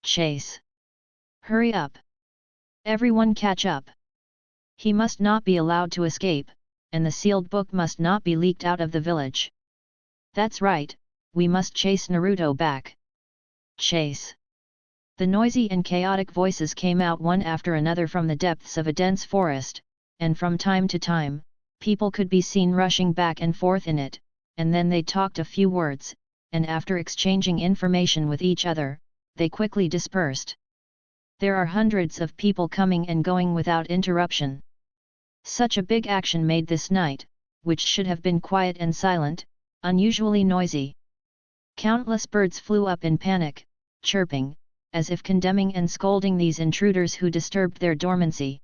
Chase! Hurry up! Everyone catch up! He must not be allowed to escape, and the sealed book must not be leaked out of the village. That's right, we must chase Naruto back. Chase! The noisy and chaotic voices came out one after another from the depths of a dense forest, and from time to time, people could be seen rushing back and forth in it, and then they talked a few words, and after exchanging information with each other, they quickly dispersed. There are hundreds of people coming and going without interruption. Such a big action made this night, which should have been quiet and silent, unusually noisy. Countless birds flew up in panic, chirping, as if condemning and scolding these intruders who disturbed their dormancy.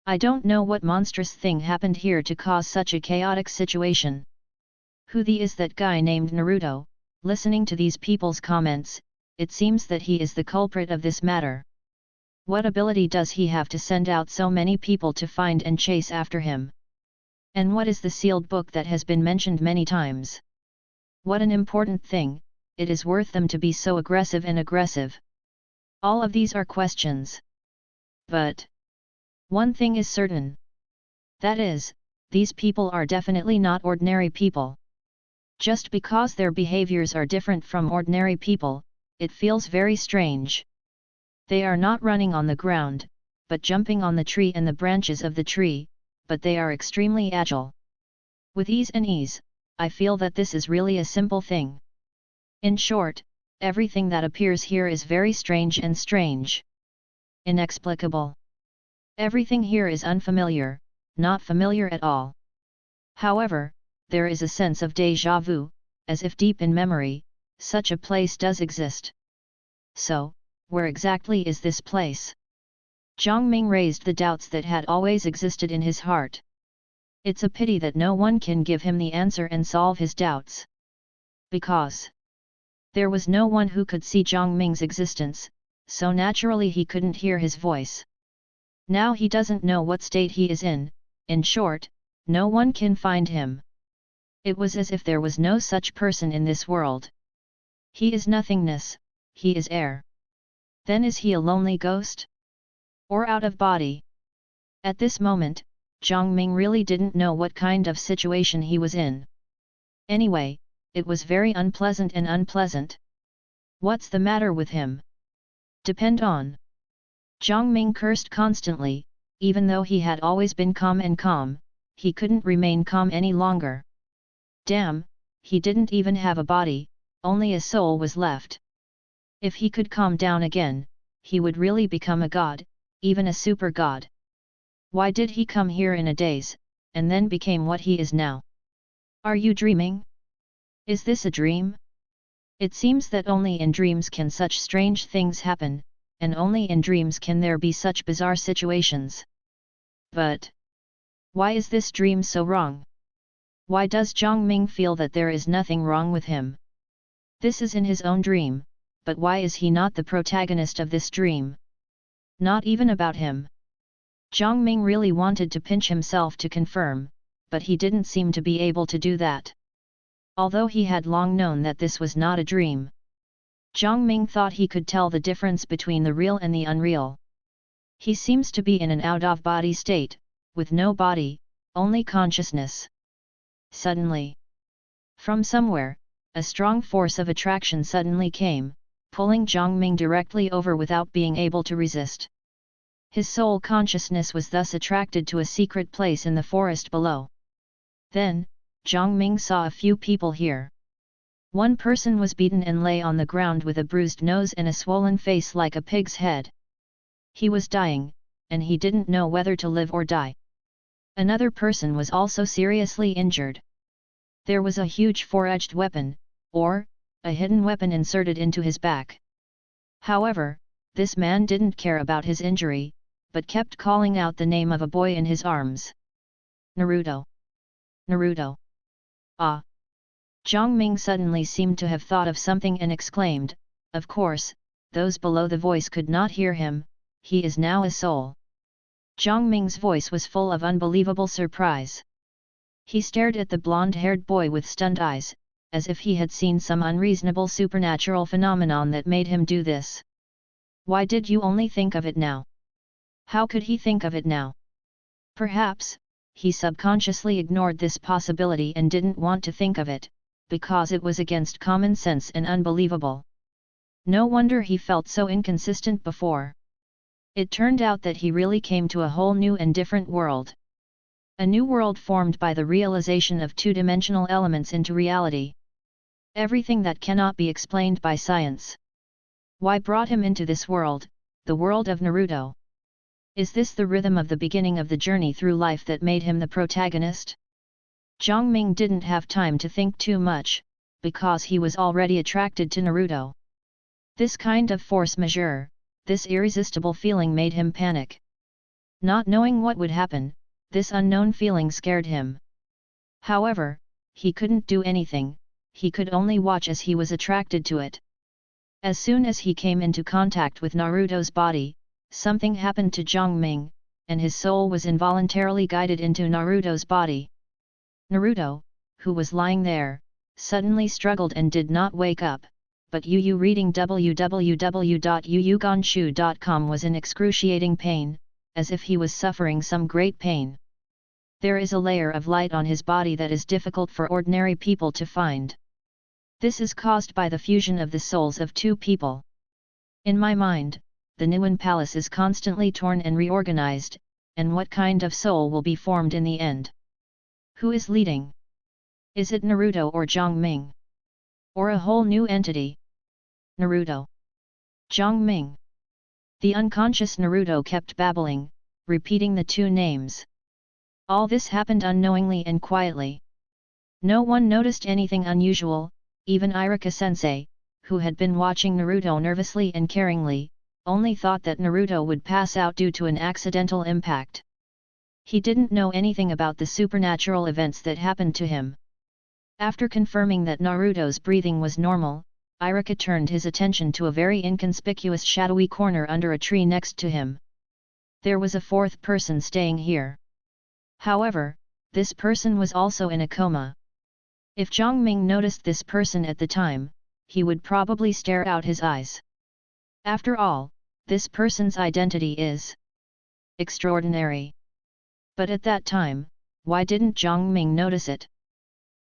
I don't know what monstrous thing happened here to cause such a chaotic situation. Who is that guy named Naruto? Listening to these people's comments, it seems that he is the culprit of this matter. What ability does he have to send out so many people to find and chase after him? And what is the sealed book that has been mentioned many times? What an important thing, it is worth them to be so aggressive and aggressive. All of these are questions. But one thing is certain. That is, these people are definitely not ordinary people. Just because their behaviors are different from ordinary people, it feels very strange. They are not running on the ground, but jumping on the tree and the branches of the tree, but they are extremely agile. With ease and ease, I feel that this is really a simple thing. In short, everything that appears here is very strange and strange. Inexplicable. Everything here is unfamiliar, not familiar at all. However, there is a sense of déjà vu, as if deep in memory, such a place does exist. So, where exactly is this place? Jiang Ming raised the doubts that had always existed in his heart. It's a pity that no one can give him the answer and solve his doubts. Because there was no one who could see Jiang Ming's existence, so naturally he couldn't hear his voice. Now he doesn't know what state he is in short, no one can find him. It was as if there was no such person in this world. He is nothingness, he is air. Then is he a lonely ghost? Or out of body? At this moment, Jiang Ming really didn't know what kind of situation he was in. Anyway, it was very unpleasant and unpleasant. What's the matter with him? Depend on. Jiang Ming cursed constantly, even though he had always been calm, he couldn't remain calm any longer. Damn, he didn't even have a body, only a soul was left. If he could calm down again, he would really become a god, even a super god. Why did he come here in a daze, and then became what he is now? Are you dreaming? Is this a dream? It seems that only in dreams can such strange things happen, and only in dreams can there be such bizarre situations. But why is this dream so wrong? Why does Jiang Ming feel that there is nothing wrong with him? This is in his own dream, but why is he not the protagonist of this dream? Not even about him. Jiang Ming really wanted to pinch himself to confirm, but he didn't seem to be able to do that. Although he had long known that this was not a dream. Jiang Ming thought he could tell the difference between the real and the unreal. He seems to be in an out-of-body state, with no body, only consciousness. Suddenly, from somewhere, a strong force of attraction suddenly came, pulling Jiang Ming directly over without being able to resist. His soul consciousness was thus attracted to a secret place in the forest below. Then, Jiang Ming saw a few people here. One person was beaten and lay on the ground with a bruised nose and a swollen face like a pig's head. He was dying, and he didn't know whether to live or die. Another person was also seriously injured. There was a huge four-edged weapon, or a hidden weapon inserted into his back. However, this man didn't care about his injury, but kept calling out the name of a boy in his arms. Naruto! Naruto! Ah! Jiang Ming suddenly seemed to have thought of something and exclaimed, of course, those below the voice could not hear him, he is now a soul. Jiang Ming's voice was full of unbelievable surprise. He stared at the blonde-haired boy with stunned eyes, as if he had seen some unreasonable supernatural phenomenon that made him do this. Why did you only think of it now? How could he think of it now? Perhaps, he subconsciously ignored this possibility and didn't want to think of it, because it was against common sense and unbelievable. No wonder he felt so inconsistent before. It turned out that he really came to a whole new and different world. A new world formed by the realization of two-dimensional elements into reality. Everything that cannot be explained by science. Why brought him into this world, the world of Naruto? Is this the rhythm of the beginning of the journey through life that made him the protagonist? Jiang Ming didn't have time to think too much, because he was already attracted to Naruto. This kind of force majeure, this irresistible feeling made him panic. Not knowing what would happen, this unknown feeling scared him. However, he couldn't do anything, he could only watch as he was attracted to it. As soon as he came into contact with Naruto's body, something happened to Jiang Ming, and his soul was involuntarily guided into Naruto's body. Naruto, who was lying there, suddenly struggled and did not wake up, but Yu reading www.yuyuganshu.com was in excruciating pain, as if he was suffering some great pain. There is a layer of light on his body that is difficult for ordinary people to find. This is caused by the fusion of the souls of two people. In my mind, the Niwen Palace is constantly torn and reorganized, and what kind of soul will be formed in the end? Who is leading? Is it Naruto or Jiang Ming? Or a whole new entity? Naruto. Jiang Ming. The unconscious Naruto kept babbling, repeating the two names. All this happened unknowingly and quietly. No one noticed anything unusual, even Iruka-sensei, who had been watching Naruto nervously and caringly, only thought that Naruto would pass out due to an accidental impact. He didn't know anything about the supernatural events that happened to him. After confirming that Naruto's breathing was normal, Iruka turned his attention to a very inconspicuous shadowy corner under a tree next to him. There was a fourth person staying here. However, this person was also in a coma. If Jiang Ming noticed this person at the time, he would probably stare out his eyes. After all, this person's identity is extraordinary. But at that time, why didn't Jiang Ming notice it?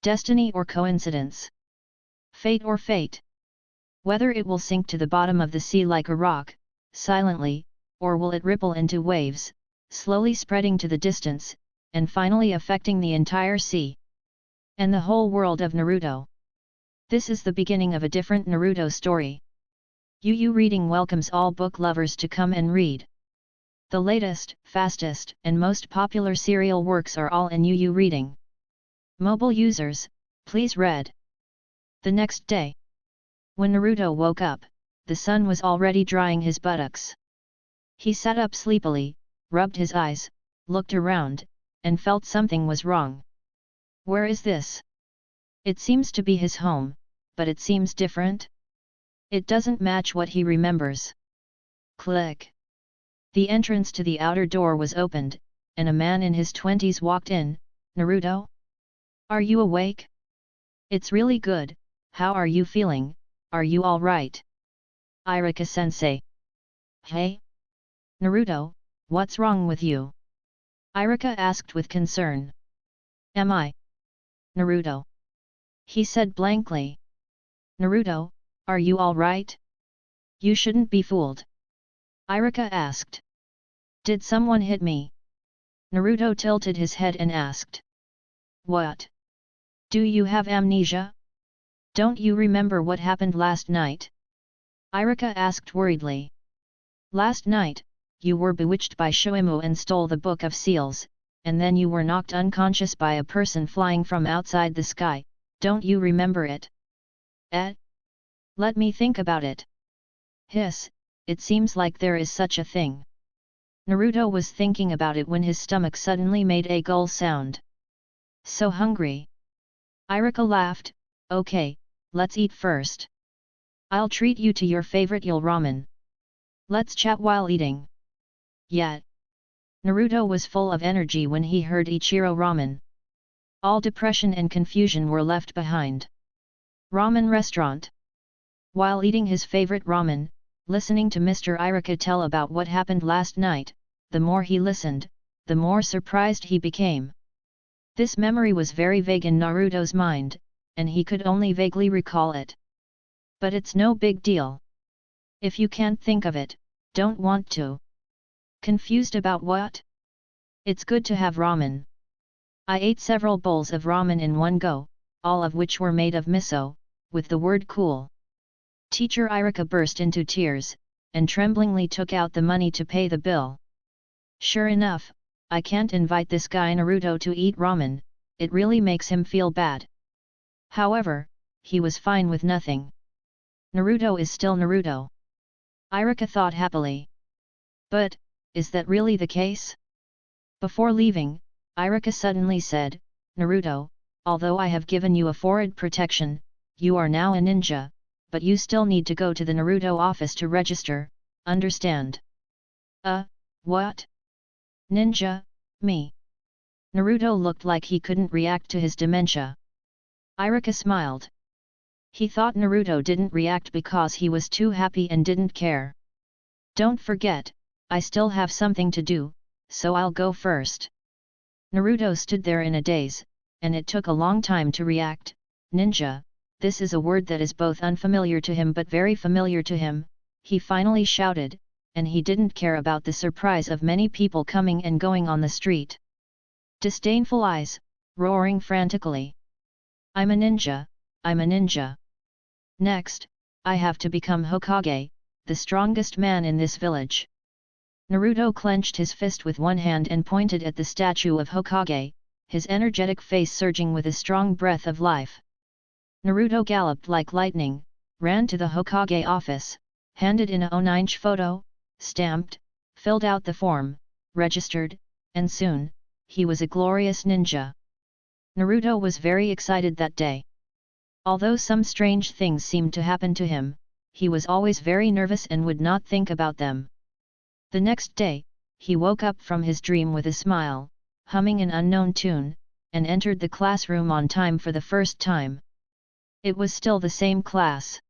Destiny or coincidence? Fate or fate? Whether it will sink to the bottom of the sea like a rock, silently, or will it ripple into waves, slowly spreading to the distance, and finally affecting the entire sea and the whole world of Naruto. This is the beginning of a different Naruto story. Yu Reading welcomes all book lovers to come and read. The latest, fastest, and most popular serial works are all in Yu Reading. Mobile users, please read. The next day, when Naruto woke up, the sun was already drying his buttocks. He sat up sleepily, rubbed his eyes, looked around, and felt something was wrong. Where is this? It seems to be his home, but it seems different. It doesn't match what he remembers. Click. The entrance to the outer door was opened, and a man in his 20s walked in. Naruto? Are you awake? It's really good, how are you feeling, are you alright? Iruka-sensei. Hey? Naruto, what's wrong with you? Iruka asked with concern. Am I? Naruto. He said blankly. Naruto, are you alright? You shouldn't be fooled. Iruka asked. Did someone hit me? Naruto tilted his head and asked. What? Do you have amnesia? Don't you remember what happened last night? Iruka asked worriedly. Last night, you were bewitched by Shuimu and stole the Book of Seals, and then you were knocked unconscious by a person flying from outside the sky, don't you remember it? Let me think about it. Hiss, it seems like there is such a thing. Naruto was thinking about it when his stomach suddenly made a gull sound. So hungry. Iruka laughed, okay, let's eat first. I'll treat you to your favorite eel ramen. Let's chat while eating. Yet. Naruto was full of energy when he heard Ichiro ramen. All depression and confusion were left behind. Ramen restaurant. While eating his favorite ramen, Listening to Mr. Irika tell about what happened last night, the more he listened, the more surprised he became. This memory was very vague in Naruto's mind, and he could only vaguely recall it. But it's no big deal. If you can't think of it, don't want to. Confused about what? It's good to have ramen. I ate several bowls of ramen in one go, all of which were made of miso, with the word cool. Teacher Irika burst into tears, and tremblingly took out the money to pay the bill. Sure enough, I can't invite this guy Naruto to eat ramen, it really makes him feel bad. However, he was fine with nothing. Naruto is still Naruto. Irika thought happily. But, is that really the case? Before leaving, Irika suddenly said, Naruto, although I have given you a forward protection, you are now a ninja, but you still need to go to the Naruto office to register, understand? What? Ninja, me? Naruto looked like he couldn't react to his dementia. Irika smiled. He thought Naruto didn't react because he was too happy and didn't care. Don't forget, I still have something to do, so I'll go first. Naruto stood there in a daze, and it took a long time to react. Ninja, this is a word that is both unfamiliar to him but very familiar to him, he finally shouted, and he didn't care about the surprise of many people coming and going on the street. Disdainful eyes, roaring frantically. I'm a ninja, I'm a ninja. Next, I have to become Hokage, the strongest man in this village. Naruto clenched his fist with one hand and pointed at the statue of Hokage, his energetic face surging with a strong breath of life. Naruto galloped like lightning, ran to the Hokage office, handed in a O9 photo, stamped, filled out the form, registered, and soon, he was a glorious ninja. Naruto was very excited that day. Although some strange things seemed to happen to him, he was always very nervous and would not think about them. The next day, he woke up from his dream with a smile, humming an unknown tune, and entered the classroom on time for the first time. It was still the same class.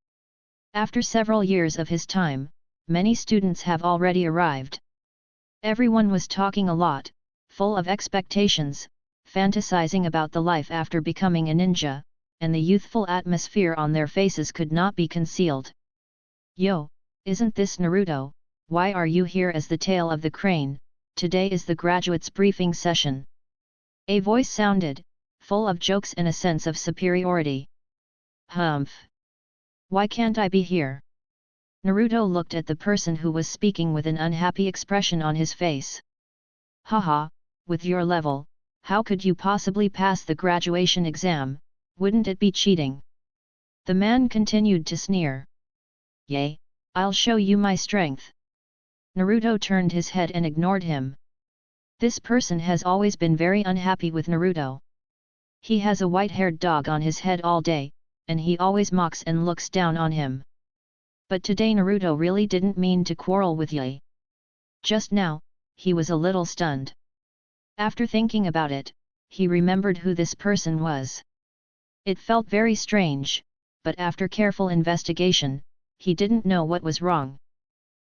After several years of his time, many students have already arrived. Everyone was talking a lot, full of expectations, fantasizing about the life after becoming a ninja, and the youthful atmosphere on their faces could not be concealed. Yo, isn't this Naruto? Why are you here as the tail of the crane? Today is the graduates' briefing session. A voice sounded, full of jokes and a sense of superiority. Humph! Why can't I be here? Naruto looked at the person who was speaking with an unhappy expression on his face. Haha, with your level, how could you possibly pass the graduation exam? Wouldn't it be cheating? The man continued to sneer. Yay, I'll show you my strength. Naruto turned his head and ignored him. This person has always been very unhappy with Naruto. He has a white-haired dog on his head all day, and he always mocks and looks down on him. But today Naruto really didn't mean to quarrel with Yae. Just now, he was a little stunned. After thinking about it, he remembered who this person was. It felt very strange, but after careful investigation, he didn't know what was wrong.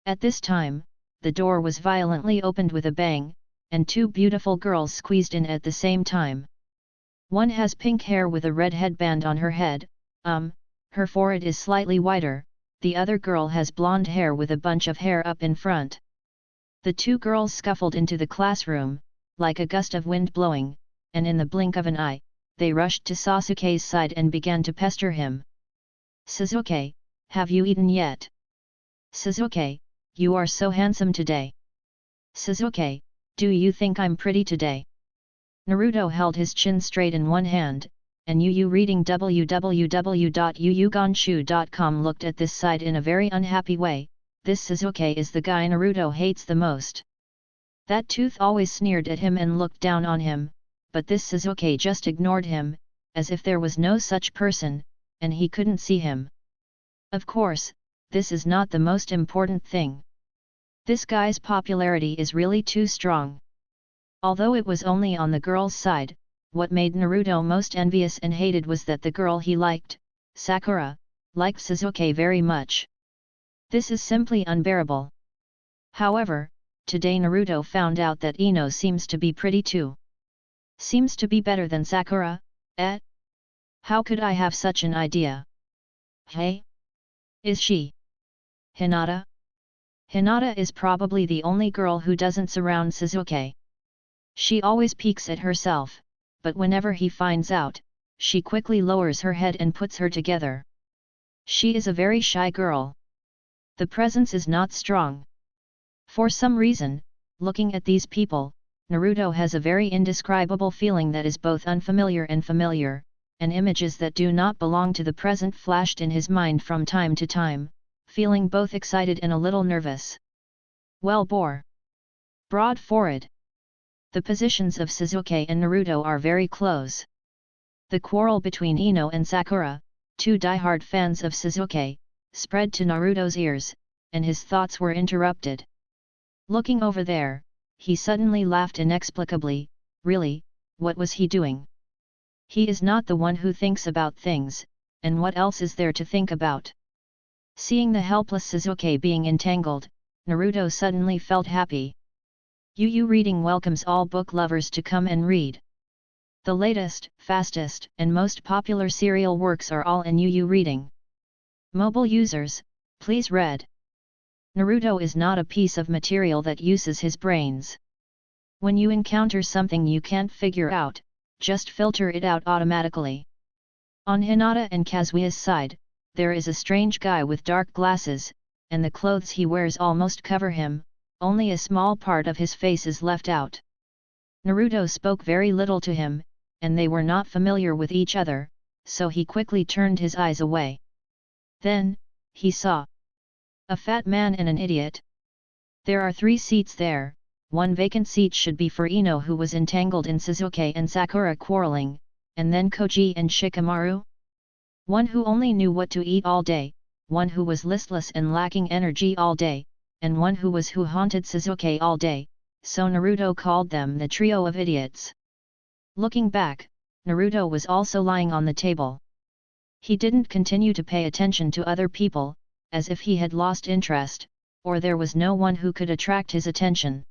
At this time, the door was violently opened with a bang, and two beautiful girls squeezed in at the same time. One has pink hair with a red headband on her head, her forehead is slightly wider, the other girl has blonde hair with a bunch of hair up in front. The two girls scuffled into the classroom, like a gust of wind blowing, and in the blink of an eye, they rushed to Sasuke's side and began to pester him. Sasuke, have you eaten yet? Sasuke, you are so handsome today. Sasuke, do you think I'm pretty today? Naruto held his chin straight in one hand, and Yu reading www.yuyuganshu.com looked at this side in a very unhappy way. This Sasuke is the guy Naruto hates the most. That tooth always sneered at him and looked down on him, but this Sasuke just ignored him, as if there was no such person, and he couldn't see him. Of course, this is not the most important thing. This guy's popularity is really too strong. Although it was only on the girl's side, what made Naruto most envious and hated was that the girl he liked, Sakura, liked Sasuke very much. This is simply unbearable. However, today Naruto found out that Ino seems to be pretty too. Seems to be better than Sakura, eh? How could I have such an idea? Hey? Is she? Hinata? Hinata is probably the only girl who doesn't surround Sasuke. She always peeks at herself, but whenever he finds out, she quickly lowers her head and puts her together. She is a very shy girl. The presence is not strong. For some reason, looking at these people, Naruto has a very indescribable feeling that is both unfamiliar and familiar, and images that do not belong to the present flashed in his mind from time to time, feeling both excited and a little nervous. Well bore. Broad forehead. The positions of Sasuke and Naruto are very close. The quarrel between Ino and Sakura, two diehard fans of Sasuke, spread to Naruto's ears, and his thoughts were interrupted. Looking over there, he suddenly laughed inexplicably. Really, what was he doing? He is not the one who thinks about things, and what else is there to think about? Seeing the helpless Sasuke being entangled, Naruto suddenly felt happy. Yu Reading welcomes all book lovers to come and read. The latest, fastest, and most popular serial works are all in Yu Reading. Mobile users, please read. Naruto is not a piece of material that uses his brains. When you encounter something you can't figure out, just filter it out automatically. On Hinata and Kazuya's side, there is a strange guy with dark glasses, and the clothes he wears almost cover him, only a small part of his face is left out. Naruto spoke very little to him, and they were not familiar with each other, so he quickly turned his eyes away. Then, he saw a fat man and an idiot. There are 3 seats there, one vacant seat should be for Ino who was entangled in Sasuke and Sakura quarreling, and then Koji and Shikamaru. One who only knew what to eat all day, one who was listless and lacking energy all day, and one who haunted Sasuke all day, so Naruto called them the trio of idiots. Looking back, Naruto was also lying on the table. He didn't continue to pay attention to other people, as if he had lost interest, or there was no one who could attract his attention.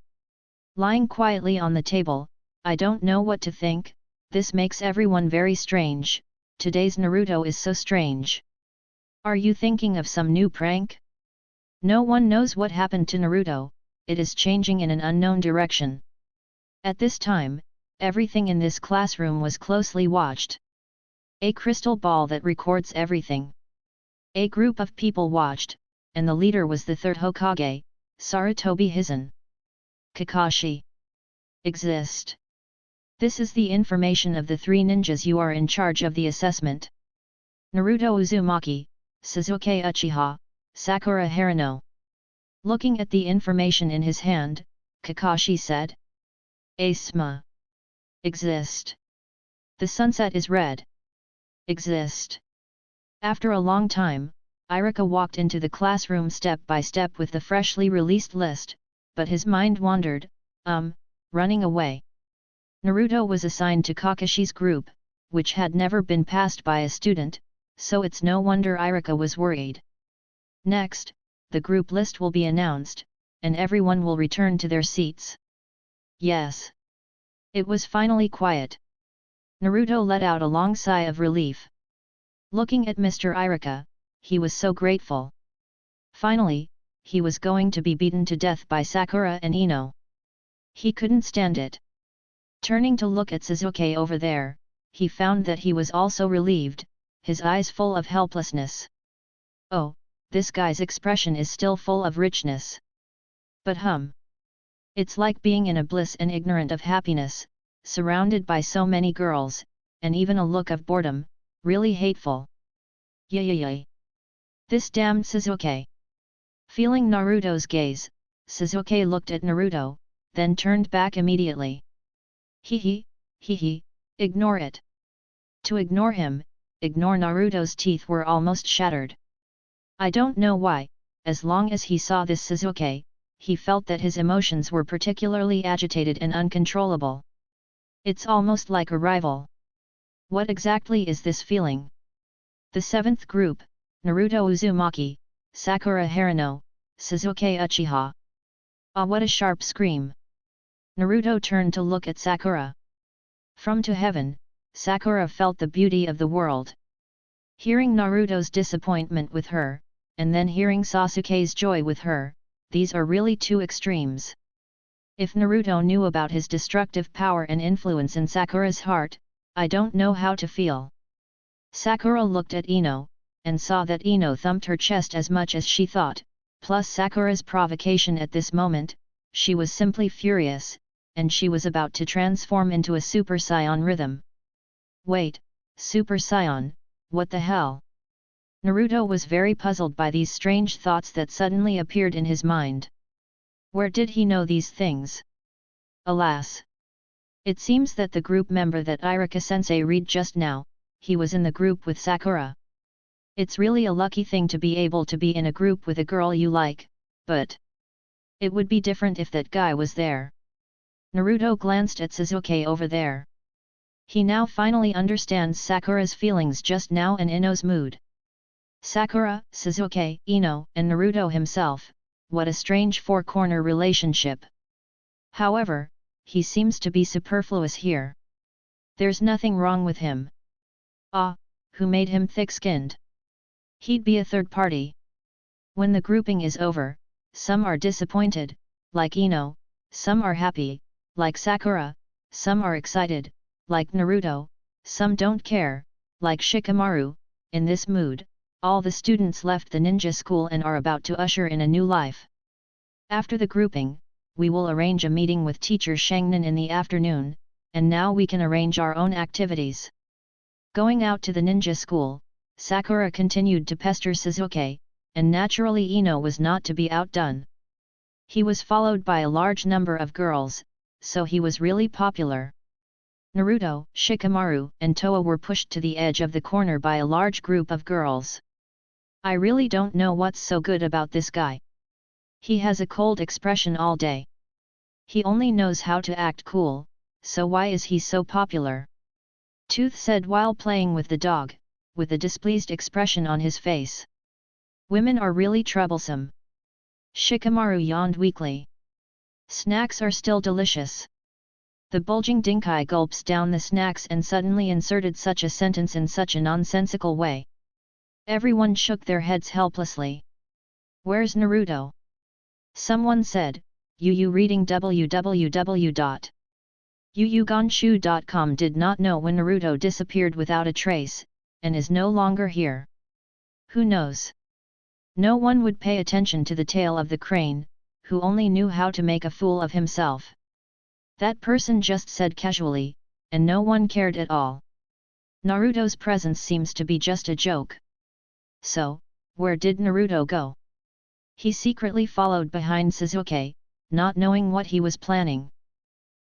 Lying quietly on the table, I don't know what to think, this makes everyone very strange, today's Naruto is so strange. Are you thinking of some new prank? No one knows what happened to Naruto, it is changing in an unknown direction. At this time, everything in this classroom was closely watched. A crystal ball that records everything. A group of people watched, and the leader was the 3rd Hokage, Sarutobi Hizen. Kakashi. Exist. This is the information of the 3 ninjas you are in charge of the assessment. Naruto Uzumaki, Sasuke Uchiha, Sakura Haruno. Looking at the information in his hand, Kakashi said. Asma. Exist. The sunset is red. Exist. After a long time, Iruka walked into the classroom step by step with the freshly released list, but his mind wandered, running away. Naruto was assigned to Kakashi's group, which had never been passed by a student, so it's no wonder Iruka was worried. Next, the group list will be announced, and everyone will return to their seats. Yes. It was finally quiet. Naruto let out a long sigh of relief. Looking at Mr. Iruka, he was so grateful. Finally, he was going to be beaten to death by Sakura and Ino. He couldn't stand it. Turning to look at Sasuke over there, he found that he was also relieved, his eyes full of helplessness. Oh, this guy's expression is still full of richness. But it's like being in a bliss and ignorant of happiness, surrounded by so many girls, and even a look of boredom, really hateful. Yay. This damned Sasuke. Feeling Naruto's gaze, Sasuke looked at Naruto, then turned back immediately. Hee, ignore it. To ignore him, ignore Naruto's teeth were almost shattered. I don't know why, as long as he saw this Sasuke, he felt that his emotions were particularly agitated and uncontrollable. It's almost like a rival. What exactly is this feeling? The 7th group, Naruto Uzumaki, Sakura Harano, Suzuki Uchiha. Ah, what a sharp scream! Naruto turned to look at Sakura. From to heaven, Sakura felt the beauty of the world. Hearing Naruto's disappointment with her, and then hearing Sasuke's joy with her, these are really two extremes. If Naruto knew about his destructive power and influence in Sakura's heart, I don't know how to feel. Sakura looked at Ino, and saw that Ino thumped her chest as much as she thought, plus Sakura's provocation at this moment, she was simply furious, and she was about to transform into a Super Saiyan rhythm. Wait, Super Saiyan, what the hell? Naruto was very puzzled by these strange thoughts that suddenly appeared in his mind. Where did he know these things? Alas! It seems that the group member that Irika-sensei read just now, he was in the group with Sakura. It's really a lucky thing to be able to be in a group with a girl you like, but it would be different if that guy was there. Naruto glanced at Sasuke over there. He now finally understands Sakura's feelings just now and Ino's mood. Sakura, Sasuke, Ino, and Naruto himself, what a strange four-corner relationship. However, he seems to be superfluous here. There's nothing wrong with him. Ah, who made him thick-skinned? He'd be a third party. When the grouping is over, some are disappointed, like Ino, some are happy, like Sakura, some are excited, like Naruto, some don't care, like Shikamaru. In this mood, all the students left the ninja school and are about to usher in a new life. After the grouping, we will arrange a meeting with teacher Shangnan in the afternoon, and now we can arrange our own activities. Going out to the ninja school, Sakura continued to pester Sasuke, and naturally Ino was not to be outdone. He was followed by a large number of girls, so he was really popular. Naruto, Shikamaru, and Toa were pushed to the edge of the corner by a large group of girls. I really don't know what's so good about this guy. He has a cold expression all day. He only knows how to act cool, so why is he so popular? Tooth said while playing with the dog, with a displeased expression on his face. Women are really troublesome. Shikamaru yawned weakly. Snacks are still delicious. The bulging Dinkai gulps down the snacks and suddenly inserted such a sentence in such a nonsensical way. Everyone shook their heads helplessly. Where's Naruto? Someone said, Yu reading www.yuyuganshu.com did not know when Naruto disappeared without a trace, and is no longer here. Who knows? No one would pay attention to the tail of the crane, who only knew how to make a fool of himself. That person just said casually, and no one cared at all. Naruto's presence seems to be just a joke. So, where did Naruto go? He secretly followed behind Sasuke, not knowing what he was planning.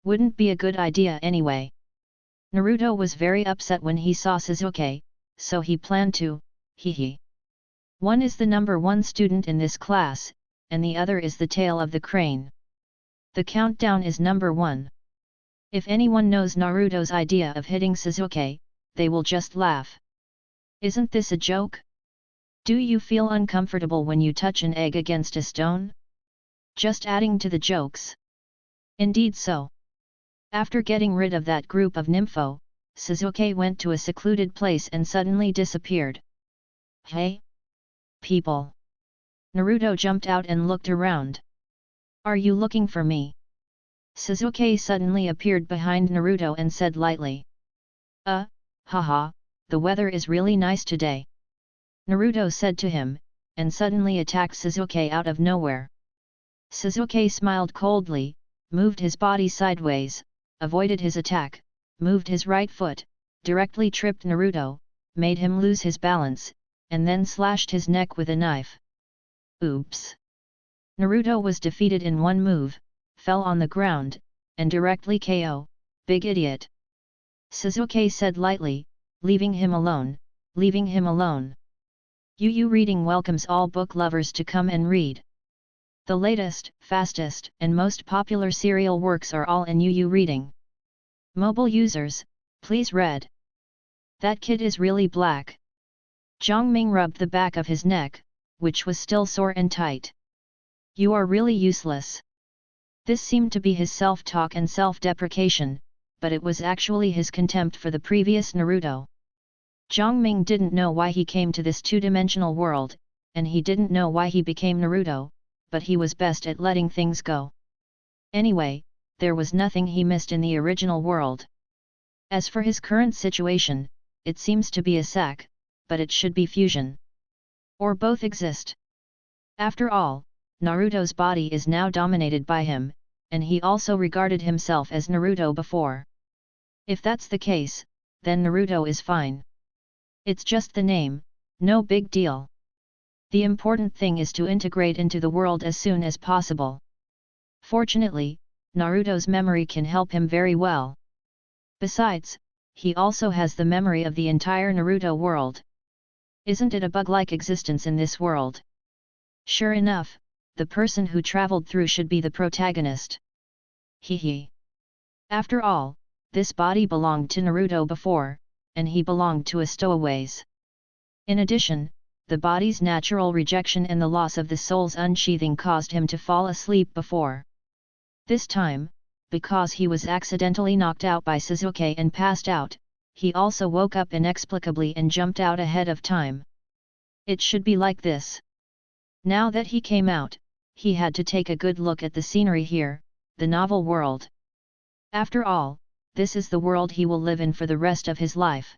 Wouldn't be a good idea anyway. Naruto was very upset when he saw Sasuke, so he planned to, hee. One is the number one student in this class, and the other is the tail of the crane. The countdown is number 1. If anyone knows Naruto's idea of hitting Sasuke, they will just laugh. Isn't this a joke? Do you feel uncomfortable when you touch an egg against a stone? Just adding to the jokes. Indeed so. After getting rid of that group of nympho, Sasuke went to a secluded place and suddenly disappeared. Hey? People! Naruto jumped out and looked around. Are you looking for me? Sasuke suddenly appeared behind Naruto and said lightly. Haha, the weather is really nice today. Naruto said to him, and suddenly attacked Sasuke out of nowhere. Sasuke smiled coldly, moved his body sideways, avoided his attack, moved his right foot, directly tripped Naruto, made him lose his balance, and then slashed his neck with a knife. Oops! Naruto was defeated in one move, fell on the ground, and directly KO, big idiot. Sasuke said lightly, leaving him alone, leaving him alone. Yu Reading welcomes all book lovers to come and read. The latest, fastest, and most popular serial works are all in Yu Reading. Mobile users, please read. That kid is really black. Zhang Ming rubbed the back of his neck, which was still sore and tight. You are really useless. This seemed to be his self-talk and self-deprecation, but it was actually his contempt for the previous Naruto. Jiang Ming didn't know why he came to this two-dimensional world, and he didn't know why he became Naruto, but he was best at letting things go. Anyway, there was nothing he missed in the original world. As for his current situation, it seems to be a sack, but it should be fusion. Or both exist. After all, Naruto's body is now dominated by him, and he also regarded himself as Naruto before. If that's the case, then Naruto is fine. It's just the name, no big deal. The important thing is to integrate into the world as soon as possible. Fortunately, Naruto's memory can help him very well. Besides, he also has the memory of the entire Naruto world. Isn't it a bug-like existence in this world? Sure enough, the person who traveled through should be the protagonist. Hee. After all, this body belonged to Naruto before, and he belonged to a stowaways. In addition, the body's natural rejection and the loss of the soul's unsheathing caused him to fall asleep before. This time, because he was accidentally knocked out by Sasuke and passed out, he also woke up inexplicably and jumped out ahead of time. It should be like this. Now that he came out, he had to take a good look at the scenery here, the novel world. After all, this is the world he will live in for the rest of his life.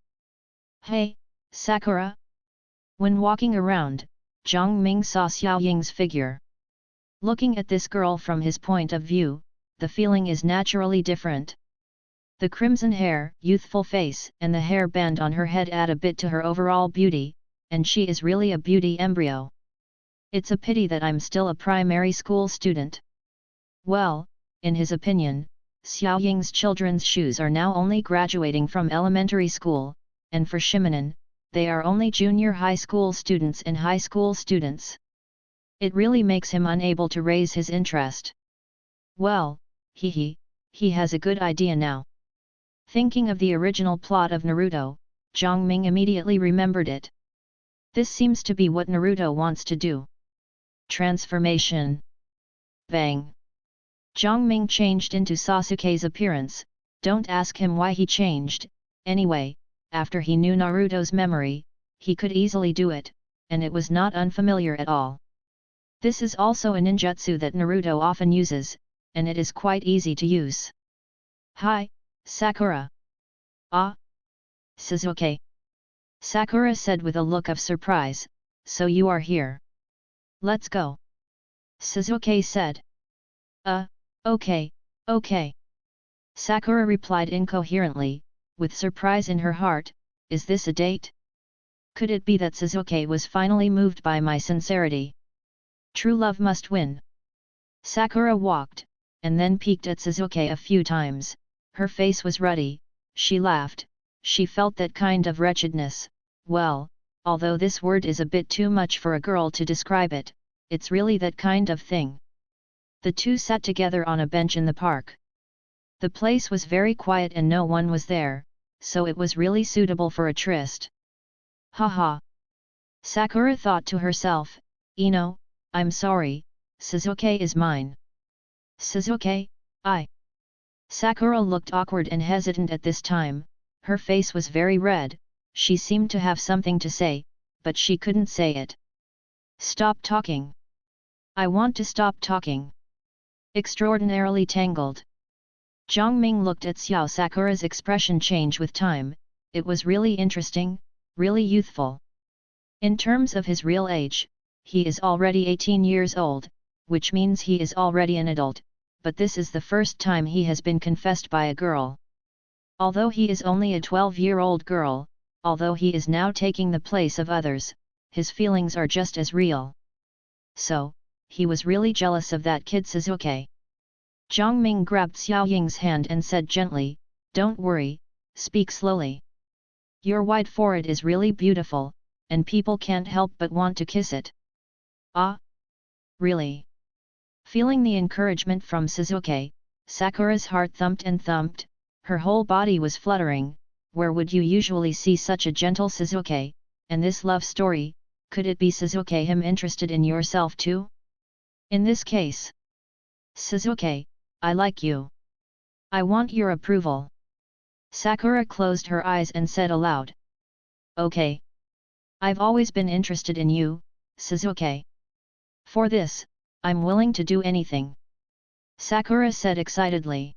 Hey, Sakura! When walking around, Jiang Ming saw Xiao Ying's figure. Looking at this girl from his point of view, the feeling is naturally different. The crimson hair, youthful face, and the hair band on her head add a bit to her overall beauty, and she is really a beauty embryo. It's a pity that I'm still a primary school student. Well, in his opinion, Xiao Ying's children's shoes are now only graduating from elementary school, and for Shimonen, they are only junior high school students and high school students. It really makes him unable to raise his interest. Well, he has a good idea now. Thinking of the original plot of Naruto, Jiang Ming immediately remembered it. This seems to be what Naruto wants to do. Transformation. Bang! Jiang Ming changed into Sasuke's appearance. Don't ask him why he changed, anyway, after he knew Naruto's memory, he could easily do it, and it was not unfamiliar at all. This is also a ninjutsu that Naruto often uses, and it is quite easy to use. Hi, Sakura! Ah! Sasuke! Sakura said with a look of surprise, so you are here. Let's go. Sasuke said. Okay. Sakura replied incoherently, with surprise in her heart, is this a date? Could it be that Sasuke was finally moved by my sincerity? True love must win. Sakura walked, and then peeked at Sasuke a few times. Her face was ruddy, she laughed, she felt that kind of wretchedness. Well, although this word is a bit too much for a girl to describe it, it's really that kind of thing. The two sat together on a bench in the park. The place was very quiet and no one was there, so it was really suitable for a tryst. Haha! Sakura thought to herself, Ino, I'm sorry, Sasuke is mine. Sasuke, I. Sakura looked awkward and hesitant at this time, her face was very red, she seemed to have something to say, but she couldn't say it. Stop talking. I want to stop talking. Extraordinarily tangled. Jiang Ming looked at Xiao Sakura's expression change with time, it was really interesting, really youthful. In terms of his real age, he is already 18 years old, which means he is already an adult, but this is the first time he has been confessed by a girl. Although he is only a 12-year-old girl, although he is now taking the place of others, his feelings are just as real. So, he was really jealous of that kid Sasuke. Jiang Ming grabbed Xiao Ying's hand and said gently, don't worry, speak slowly. Your wide forehead is really beautiful, and people can't help but want to kiss it. Ah? Really? Feeling the encouragement from Sasuke, Sakura's heart thumped and thumped, her whole body was fluttering. Where would you usually see such a gentle Sasuke, and this love story, Could it be Suzuki him interested in yourself too? In this case, Suzuki, I like you. I want your approval. Sakura closed her eyes and said aloud. Okay. I've always been interested in you, Suzuki. For this, I'm willing to do anything. Sakura said excitedly.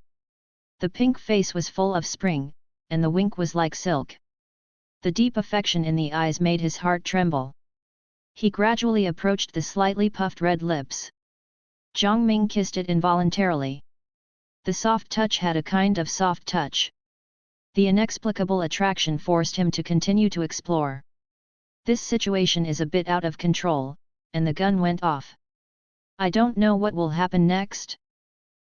The pink face was full of spring, and the wink was like silk. The deep affection in the eyes made his heart tremble. He gradually approached the slightly puffed red lips. Jiang Ming kissed it involuntarily. The soft touch had a kind of soft touch. The inexplicable attraction forced him to continue to explore. This situation is a bit out of control, and the gun went off. I don't know what will happen next.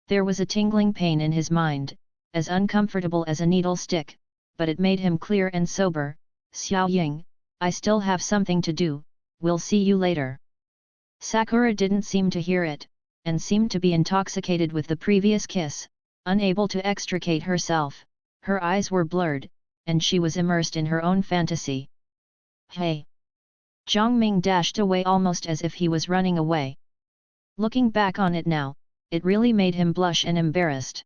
There was a tingling pain in his mind, as uncomfortable as a needle stick, but it made him clear and sober. Xiao Ying, I still have something to do, we'll see you later. Sakura didn't seem to hear it, and seemed to be intoxicated with the previous kiss, unable to extricate herself. Her eyes were blurred, and she was immersed in her own fantasy. Hey! Jiang Ming dashed away almost as if he was running away. Looking back on it now, it really made him blush and embarrassed.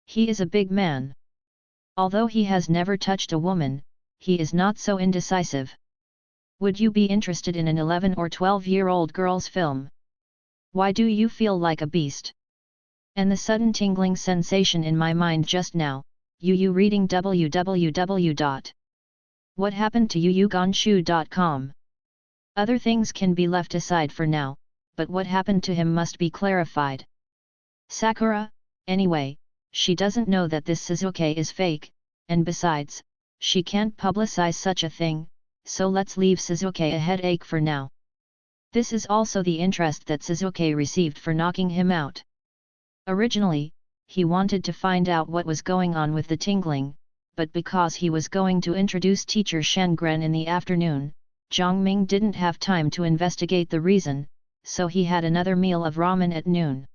He is a big man. Although he has never touched a woman, he is not so indecisive. Would you be interested in an 11 or 12-year-old girl's film? Why do you feel like a beast? And the sudden tingling sensation in my mind just now, you reading www.whathappenedtoyuyuganshu.com. Other things can be left aside for now, but what happened to him must be clarified. Sakura, anyway, she doesn't know that this Suzuki is fake, and besides, she can't publicize such a thing, so let's leave Suzuki a headache for now. This is also the interest that Suzuki received for knocking him out. Originally, he wanted to find out what was going on with the tingling, but because he was going to introduce teacher Shengren in the afternoon, Jiang Ming didn't have time to investigate the reason, so he had another meal of ramen at noon.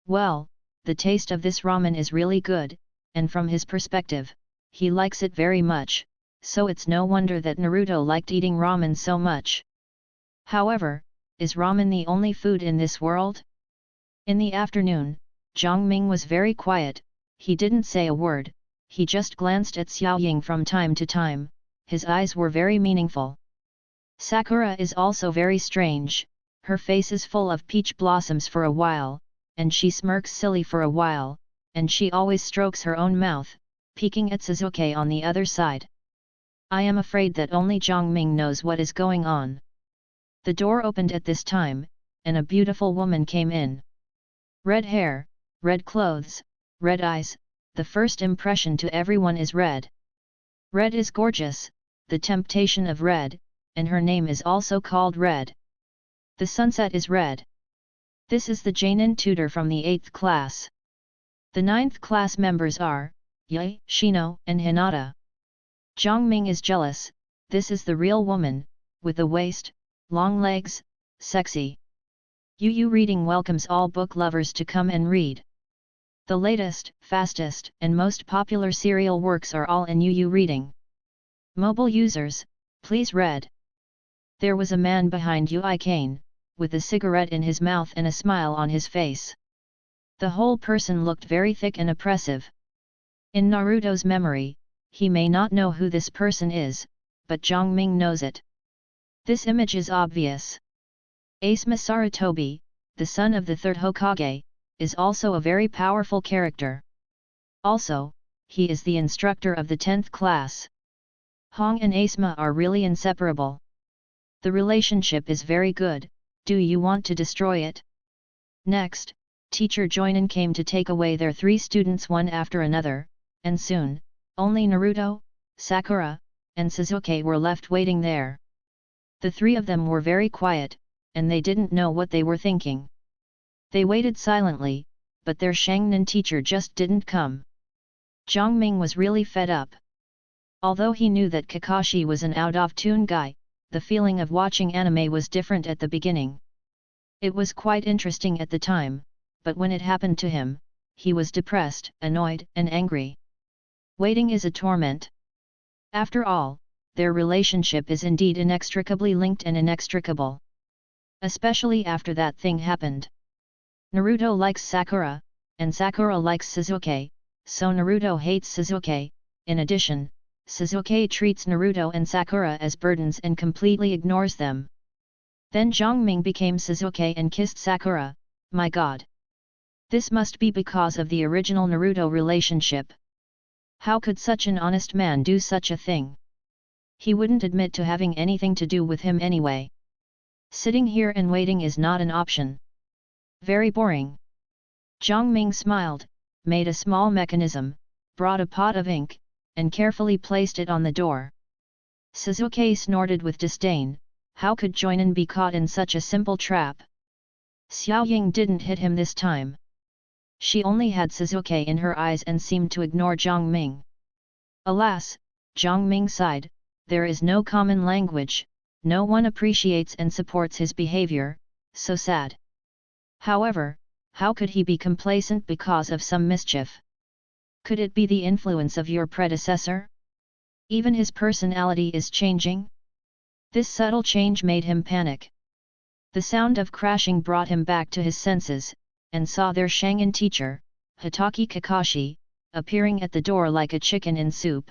Well, the taste of this ramen is really good, and from his perspective, he likes it very much, so it's no wonder that Naruto liked eating ramen so much. However, is ramen the only food in this world? In the afternoon, Jiang Ming was very quiet, he didn't say a word, he just glanced at Xiao Ying from time to time, his eyes were very meaningful. Sakura is also very strange, her face is full of peach blossoms for a while, and she smirks silly for a while, and she always strokes her own mouth, peeking at Suzuki on the other side. I am afraid that only Jiang Ming knows what is going on. The door opened at this time, and a beautiful woman came in. Red hair, red clothes, red eyes, the first impression to everyone is red. Red is gorgeous, the temptation of red, and her name is also called Red. The sunset is red. This is the Jainin tutor from the 8th class. The 9th class members are, Yae, Shino, and Hinata. Jiang Ming is jealous, this is the real woman, with the waist, long legs, sexy. Yu Reading welcomes all book lovers to come and read. The latest, fastest, and most popular serial works are all in Yu Reading. Mobile users, please read. There was a man behind Ui Kane, with a cigarette in his mouth and a smile on his face. The whole person looked very thick and oppressive. In Naruto's memory, he may not know who this person is, but Jiang Ming knows it. This image is obvious. Asuma Sarutobi, the son of the 3rd Hokage, is also a very powerful character. Also, he is the instructor of the 10th class. Hong and Asuma are really inseparable. The relationship is very good, do you want to destroy it? Next, teacher Joinin came to take away their 3 students one after another, and soon, only Naruto, Sakura, and Suzuki were left waiting there. The 3 of them were very quiet, and they didn't know what they were thinking. They waited silently, but their Shangnan teacher just didn't come. Jiang Ming was really fed up. Although he knew that Kakashi was an out-of-tune guy, the feeling of watching anime was different at the beginning. It was quite interesting at the time, but when it happened to him, he was depressed, annoyed, and angry. Waiting is a torment. After all, their relationship is indeed inextricably linked and inextricable. Especially after that thing happened. Naruto likes Sakura, and Sakura likes Sasuke, so Naruto hates Sasuke. In addition, Sasuke treats Naruto and Sakura as burdens and completely ignores them. Then Zhongming became Sasuke and kissed Sakura. My god! This must be because of the original Naruto relationship. How could such an honest man do such a thing? He wouldn't admit to having anything to do with him anyway. Sitting here and waiting is not an option. Very boring. Zhongming smiled, made a small mechanism, brought a pot of ink, and carefully placed it on the door. Sasuke snorted with disdain. How could Joinin be caught in such a simple trap? Xiaoying didn't hit him this time. She only had Sasuke in her eyes and seemed to ignore Zhongming. Alas, Zhongming sighed, there is no common language, no one appreciates and supports his behavior, so sad. However, how could he be complacent because of some mischief? Could it be the influence of your predecessor? Even his personality is changing? This subtle change made him panic. The sound of crashing brought him back to his senses, and saw their Sharingan teacher, Hitaki Kakashi, appearing at the door like a chicken in soup.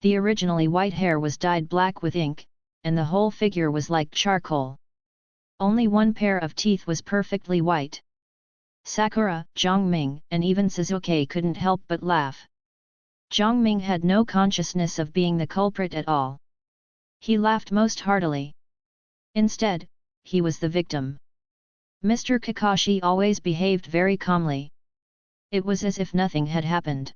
The originally white hair was dyed black with ink, and the whole figure was like charcoal. Only one pair of teeth was perfectly white. Sakura, Zhongming, and even Sasuke couldn't help but laugh. Zhongming had no consciousness of being the culprit at all. He laughed most heartily. Instead, he was the victim. Mr. Kakashi always behaved very calmly. It was as if nothing had happened.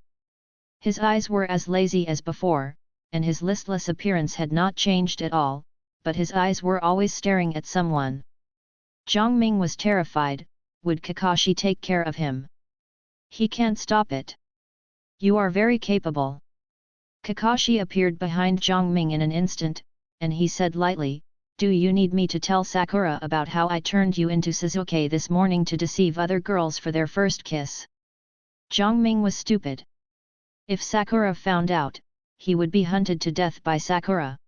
His eyes were as lazy as before, and his listless appearance had not changed at all, but his eyes were always staring at someone. Zhongming was terrified. Would Kakashi take care of him? He can't stop it. You are very capable. Kakashi appeared behind Zhongming in an instant, and he said lightly, do you need me to tell Sakura about how I turned you into Sasuke this morning to deceive other girls for their first kiss? Zhongming was stupid. If Sakura found out, he would be hunted to death by Sakura.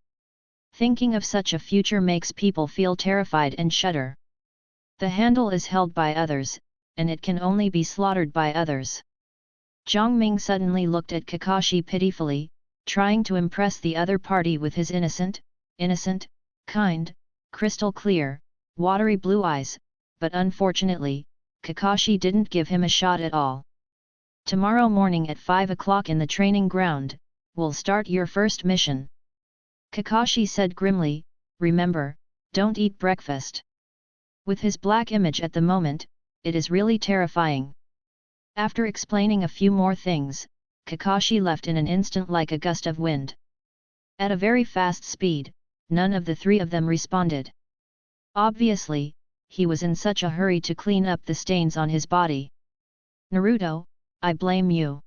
Thinking of such a future makes people feel terrified and shudder. The handle is held by others, and it can only be slaughtered by others. Zhongming suddenly looked at Kakashi pitifully, trying to impress the other party with his innocent, kind, crystal clear, watery blue eyes, but unfortunately, Kakashi didn't give him a shot at all. Tomorrow morning at 5 o'clock in the training ground, we'll start your first mission. Kakashi said grimly, remember, don't eat breakfast. With his black image at the moment, it is really terrifying. After explaining a few more things, Kakashi left in an instant like a gust of wind. At a very fast speed, none of the three of them responded. Obviously, he was in such a hurry to clean up the stains on his body. Naruto, I blame you.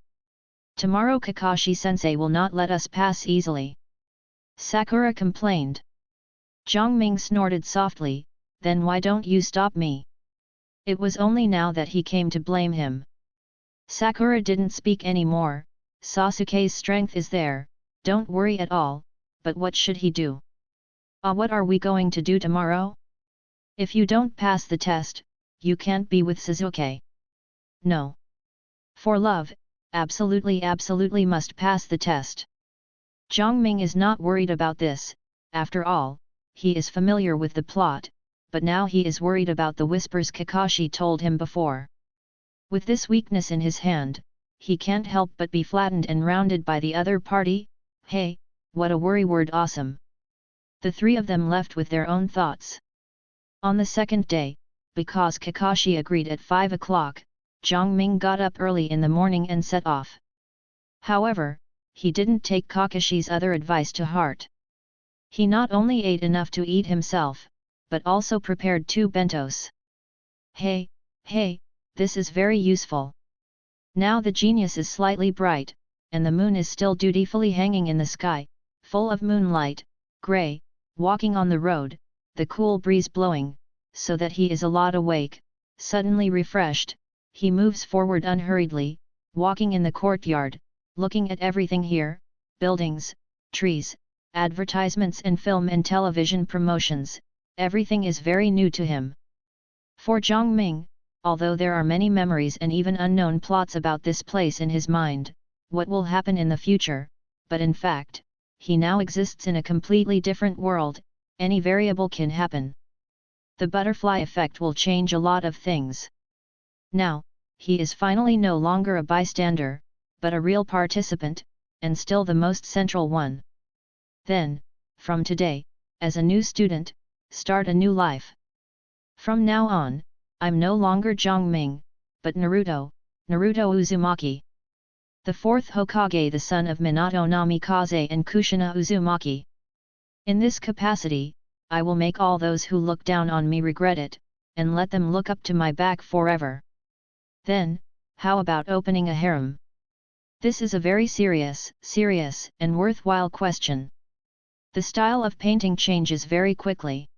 Tomorrow Kakashi-sensei will not let us pass easily. Sakura complained. Zhongming snorted softly, then why don't you stop me? It was only now that he came to blame him. Sakura didn't speak anymore. Sasuke's strength is there, don't worry at all, but what should he do? What are we going to do tomorrow? If you don't pass the test, you can't be with Sasuke. No. For love, absolutely must pass the test. Zhongming is not worried about this, after all, he is familiar with the plot, but now he is worried about the whispers Kakashi told him before. With this weakness in his hand, he can't help but be flattened and rounded by the other party. Hey, what a worry word, awesome. The three of them left with their own thoughts. On the second day, because Kakashi agreed at 5 o'clock, Zhongming got up early in the morning and set off. However, he didn't take Kakashi's other advice to heart. He not only ate enough to eat himself, but also prepared 2 bentos. Hey, this is very useful. Now the genius is slightly bright, and the moon is still dutifully hanging in the sky, full of moonlight, grey, walking on the road, the cool breeze blowing, so that he is a lot awake, suddenly refreshed, he moves forward unhurriedly, walking in the courtyard, looking at everything here, buildings, trees, advertisements and film and television promotions, everything is very new to him. For Zhang Ming, although there are many memories and even unknown plots about this place in his mind, what will happen in the future, but in fact, he now exists in a completely different world, any variable can happen. The butterfly effect will change a lot of things. Now, he is finally no longer a bystander, but a real participant, and still the most central one. Then, from today, as a new student, start a new life. From now on, I'm no longer Zhang Ming, but Naruto Uzumaki. The fourth Hokage, the son of Minato Namikaze and Kushina Uzumaki. In this capacity, I will make all those who look down on me regret it, and let them look up to my back forever. Then, how about opening a harem? This is a very serious and worthwhile question. The style of painting changes very quickly.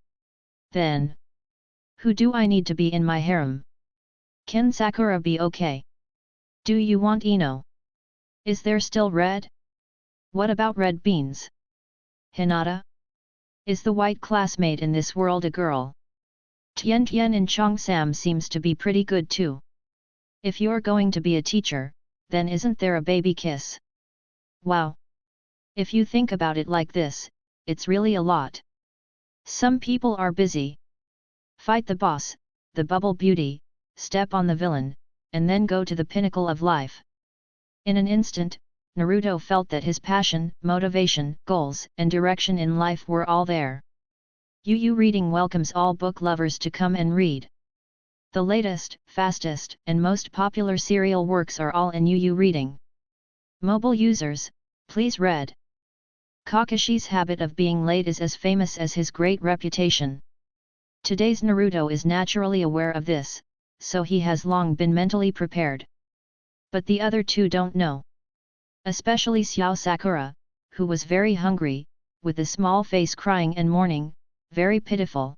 Then, who do I need to be in my harem? Can Sakura be okay? Do you want Ino? Is there still Red? What about Red Beans? Hinata? Is the white classmate in this world a girl? Tian Tian and Chong Sam seems to be pretty good too. If you're going to be a teacher, then isn't there a baby kiss? Wow! If you think about it like this, it's really a lot. Some people are busy. Fight the boss, the bubble beauty, step on the villain, and then go to the pinnacle of life. In an instant, Naruto felt that his passion, motivation, goals, and direction in life were all there. Yu Reading welcomes all book lovers to come and read. The latest, fastest, and most popular serial works are all in Yu Reading. Mobile users, please read. Kakashi's habit of being late is as famous as his great reputation. Today's Naruto is naturally aware of this, so he has long been mentally prepared. But the other two don't know. Especially Xiao Sakura, who was very hungry, with a small face crying and mourning, very pitiful.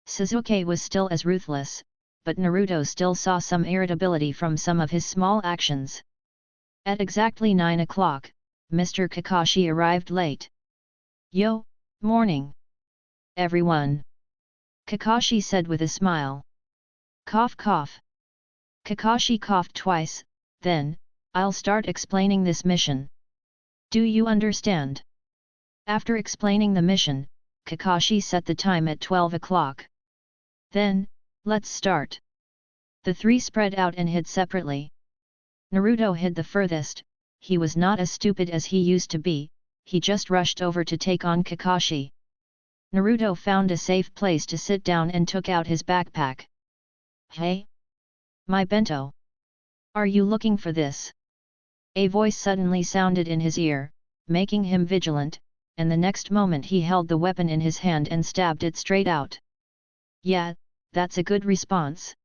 Sasuke was still as ruthless, but Naruto still saw some irritability from some of his small actions. At exactly 9 o'clock, Mr. Kakashi arrived late. Yo, morning. Everyone. Kakashi said with a smile. Cough cough. Kakashi coughed twice, then, I'll start explaining this mission. Do you understand? After explaining the mission, Kakashi set the time at 12 o'clock. Then, let's start. The three spread out and hid separately. Naruto hid the furthest. He was not as stupid as he used to be, he just rushed over to take on Kakashi. Naruto found a safe place to sit down and took out his backpack. Hey! My bento! Are you looking for this? A voice suddenly sounded in his ear, making him vigilant, and the next moment he held the weapon in his hand and stabbed it straight out. Yeah, that's a good response.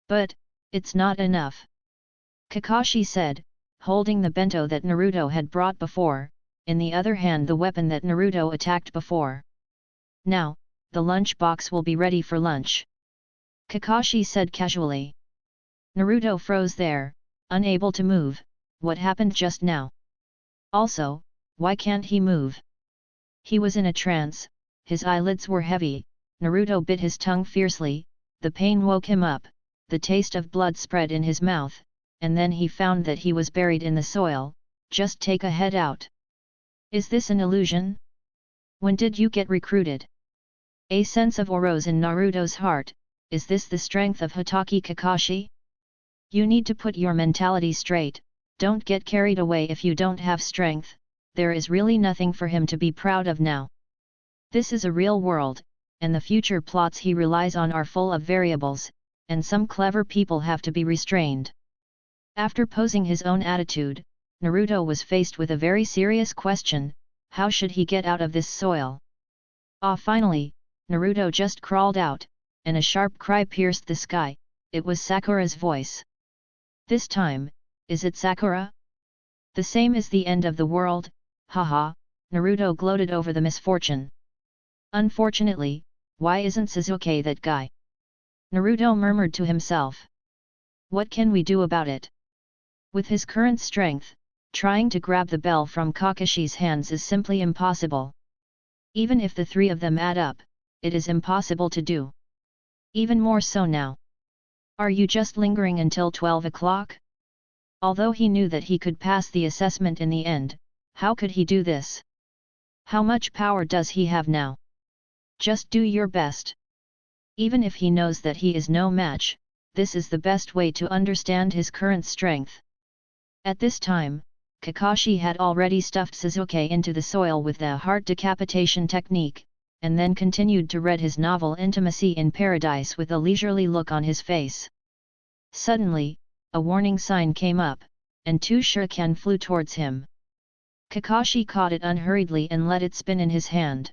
But, it's not enough. Kakashi said, holding the bento that Naruto had brought before, in the other hand the weapon that Naruto attacked before. Now, the lunch box will be ready for lunch. Kakashi said casually. Naruto froze there, unable to move. What happened just now? Also, why can't he move? He was in a trance, his eyelids were heavy, Naruto bit his tongue fiercely, the pain woke him up, the taste of blood spread in his mouth, and then he found that he was buried in the soil. Just take a head out. Is this an illusion? When did you get recruited? A sense of awe rose in Naruto's heart. Is this the strength of Hatake Kakashi? You need to put your mentality straight, don't get carried away if you don't have strength, there is really nothing for him to be proud of now. This is a real world, and the future plots he relies on are full of variables, and some clever people have to be restrained. After posing his own attitude, Naruto was faced with a very serious question: how should he get out of this soil? Finally, Naruto just crawled out, and a sharp cry pierced the sky. It was Sakura's voice. This time, is it Sakura? The same is the end of the world, haha, Naruto gloated over the misfortune. Unfortunately, why isn't Sasuke that guy? Naruto murmured to himself. What can we do about it? With his current strength, Trying to grab the bell from Kakashi's hands is simply impossible. Even if the three of them add up, it is impossible to do. Even more so now. Are you just lingering until 12 o'clock? Although he knew that he could pass the assessment in the end, how could he do this? How much power does he have now? Just do your best. Even if he knows that he is no match, this is the best way to understand his current strength. At this time, Kakashi had already stuffed Sasuke into the soil with the heart decapitation technique, and then continued to read his novel Intimacy in Paradise with a leisurely look on his face. Suddenly, a warning sign came up, and two shuriken flew towards him. Kakashi caught it unhurriedly and let it spin in his hand.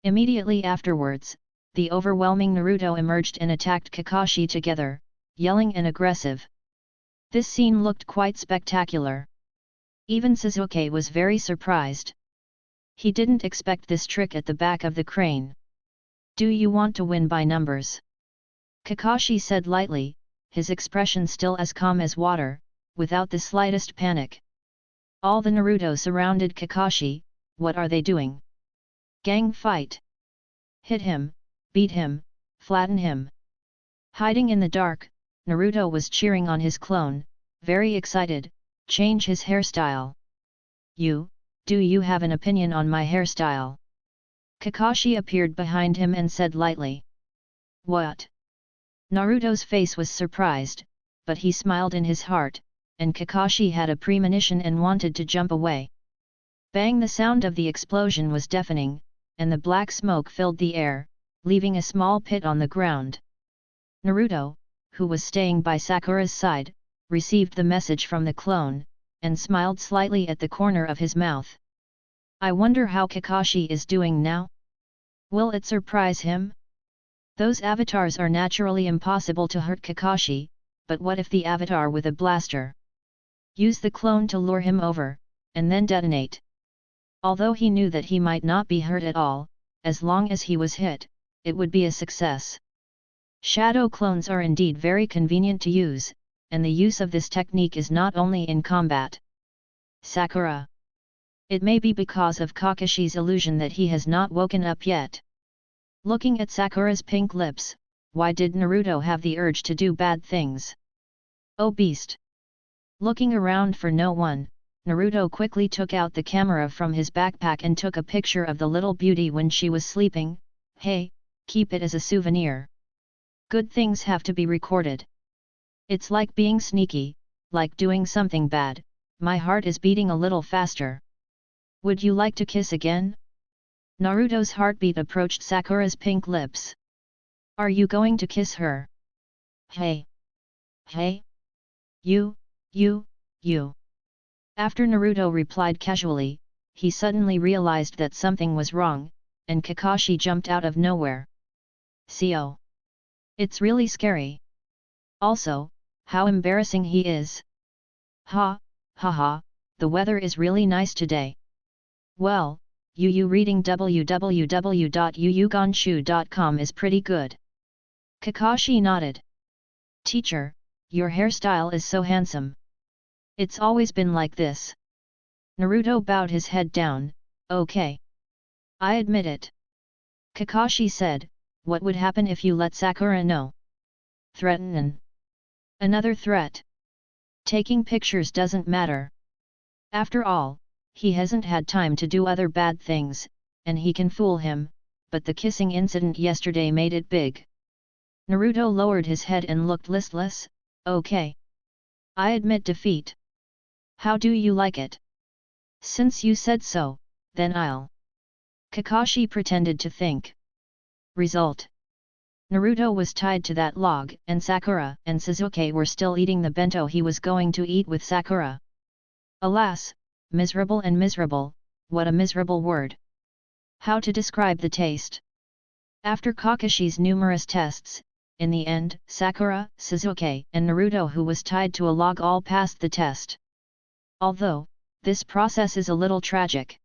Immediately afterwards, the overwhelming Naruto emerged and attacked Kakashi together, yelling and aggressive. This scene looked quite spectacular. Even Sasuke was very surprised. He didn't expect this trick at the back of the crane. Do you want to win by numbers? Kakashi said lightly, his expression still as calm as water, without the slightest panic. All the Naruto surrounded Kakashi. What are they doing? Gang fight. Hit him, beat him, flatten him. Hiding in the dark, Naruto was cheering on his clone, very excited. Change his hairstyle. Do you have an opinion on my hairstyle? Kakashi appeared behind him and said lightly. What? Naruto's face was surprised, but he smiled in his heart, and Kakashi had a premonition and wanted to jump away. Bang! The sound of the explosion was deafening, and the black smoke filled the air, leaving a small pit on the ground. Naruto, who was staying by Sakura's side, received the message from the clone, and smiled slightly at the corner of his mouth. I wonder how Kakashi is doing now? Will it surprise him? Those avatars are naturally impossible to hurt Kakashi, but what if the avatar with a blaster? Use the clone to lure him over, and then detonate. Although he knew that he might not be hurt at all, as long as he was hit, it would be a success. Shadow clones are indeed very convenient to use, and the use of this technique is not only in combat. Sakura. It may be because of Kakashi's illusion that he has not woken up yet. Looking at Sakura's pink lips, why did Naruto have the urge to do bad things? Oh beast! Looking around for no one, Naruto quickly took out the camera from his backpack and took a picture of the little beauty when she was sleeping. Hey, keep it as a souvenir. Good things have to be recorded. It's like being sneaky, like doing something bad. My heart is beating a little faster. Would you like to kiss again? Naruto's heartbeat approached Sakura's pink lips. Are you going to kiss her? Hey! Hey! You! After Naruto replied casually, he suddenly realized that something was wrong, and Kakashi jumped out of nowhere. Co. It's really scary. Also, how embarrassing he is. Ha, the weather is really nice today. Well, reading www.yuyuganshu.com is pretty good. Kakashi nodded. Teacher, your hairstyle is so handsome. It's always been like this. Naruto bowed his head down. Okay. I admit it. Kakashi said, what would happen if you let Sakura know? Threaten. Another threat. Taking pictures doesn't matter. After all, he hasn't had time to do other bad things, and he can fool him, but the kissing incident yesterday made it big. Naruto lowered his head and looked listless. Okay. I admit defeat. How do you like it? Since you said so, then I'll. Kakashi pretended to think. Result. Naruto was tied to that log, and Sakura and Sasuke were still eating the bento he was going to eat with Sakura. Alas, miserable and miserable, what a miserable word. How to describe the taste? After Kakashi's numerous tests, in the end, Sakura, Sasuke, and Naruto, who was tied to a log, all passed the test. Although, this process is a little tragic.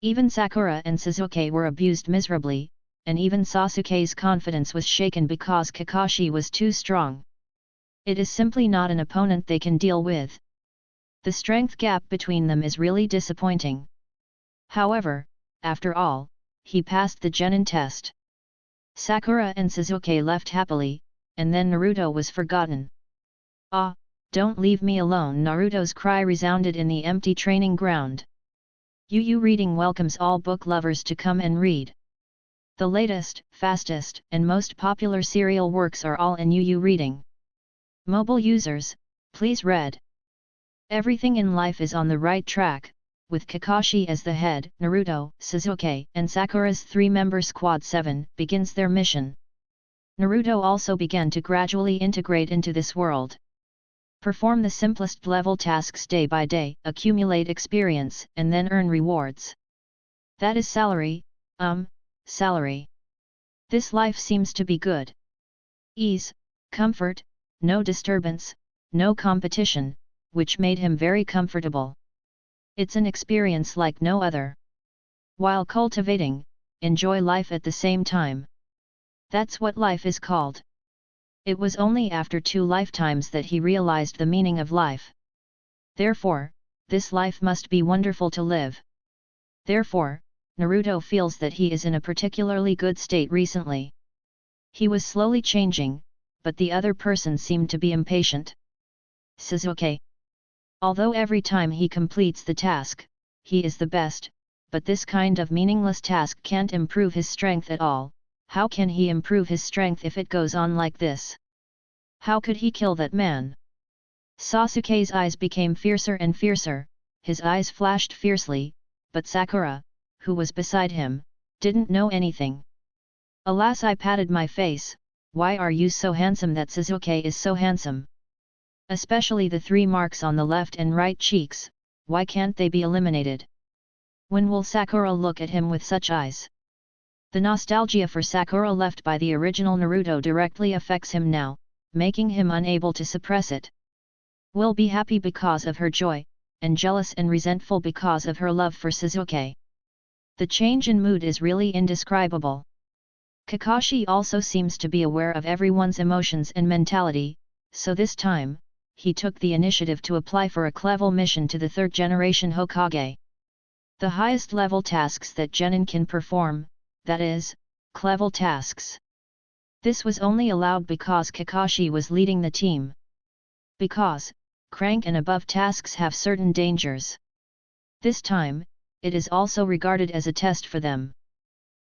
Even Sakura and Sasuke were abused miserably, and even Sasuke's confidence was shaken because Kakashi was too strong. It is simply not an opponent they can deal with. The strength gap between them is really disappointing. However, after all, he passed the genin test. Sakura and Sasuke left happily, and then Naruto was forgotten. "Ah, don't leave me alone!" Naruto's cry resounded in the empty training ground. Yu Reading welcomes all book lovers to come and read. The latest, fastest, and most popular serial works are all in Yu Reading. Mobile users, please read. Everything in life is on the right track, with Kakashi as the head. Naruto, Sasuke, and Sakura's three-member Squad 7 begins their mission. Naruto also began to gradually integrate into this world. Perform the simplest level tasks day by day, accumulate experience, and then earn rewards. That is salary. Salary. This life seems to be good. Ease, comfort, no disturbance, no competition, which made him very comfortable. It's an experience like no other. While cultivating, enjoy life at the same time. That's what life is called. It was only after 2 lifetimes that he realized the meaning of life. Therefore, this life must be wonderful to live. Therefore, Naruto feels that he is in a particularly good state recently. He was slowly changing, but the other person seemed to be impatient. Sasuke. Although every time he completes the task, he is the best, but this kind of meaningless task can't improve his strength at all. How can he improve his strength if it goes on like this? How could he kill that man? Sasuke's eyes became fiercer and fiercer, his eyes flashed fiercely, but Sakura, who was beside him, didn't know anything. "Alas, I patted my face, why are you so handsome?" That Sasuke is so handsome. Especially the 3 marks on the left and right cheeks, why can't they be eliminated? When will Sakura look at him with such eyes? The nostalgia for Sakura left by the original Naruto directly affects him now, making him unable to suppress it. Will be happy because of her joy, and jealous and resentful because of her love for Sasuke. The change in mood is really indescribable. Kakashi also seems to be aware of everyone's emotions and mentality, so this time, he took the initiative to apply for a level mission to the 3rd generation Hokage. The highest level tasks that genin can perform, that is, level tasks. This was only allowed because Kakashi was leading the team. Because, crank and above tasks have certain dangers. This time, it is also regarded as a test for them.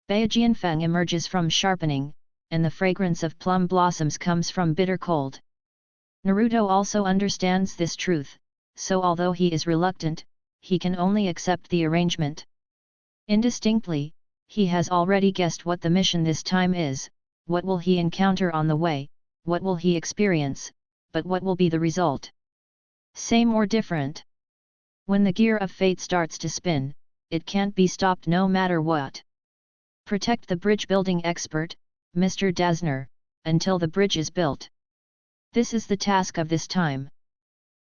Byajian Feng emerges from sharpening, and the fragrance of plum blossoms comes from bitter cold. Naruto also understands this truth, so although he is reluctant, he can only accept the arrangement. Indistinctly, he has already guessed what the mission this time is. What will he encounter on the way, what will he experience, but what will be the result? Same or different? When the gear of fate starts to spin, it can't be stopped no matter what. Protect the bridge building expert, Mr. Dazner, until the bridge is built. This is the task of this time.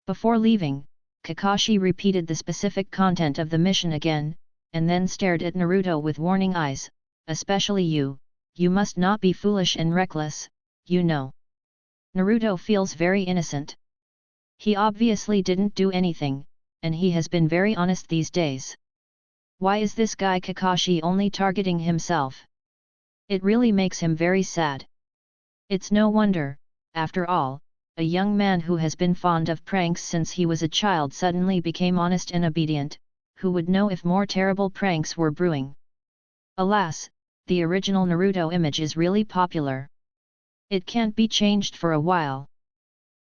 Before leaving, Kakashi repeated the specific content of the mission again, and then stared at Naruto with warning eyes, "Especially you. You must not be foolish and reckless, you know." Naruto feels very innocent. He obviously didn't do anything, and he has been very honest these days. Why is this guy Kakashi only targeting himself? It really makes him very sad. It's no wonder, after all, a young man who has been fond of pranks since he was a child suddenly became honest and obedient. Who would know if more terrible pranks were brewing? Alas, the original Naruto image is really popular. It can't be changed for a while.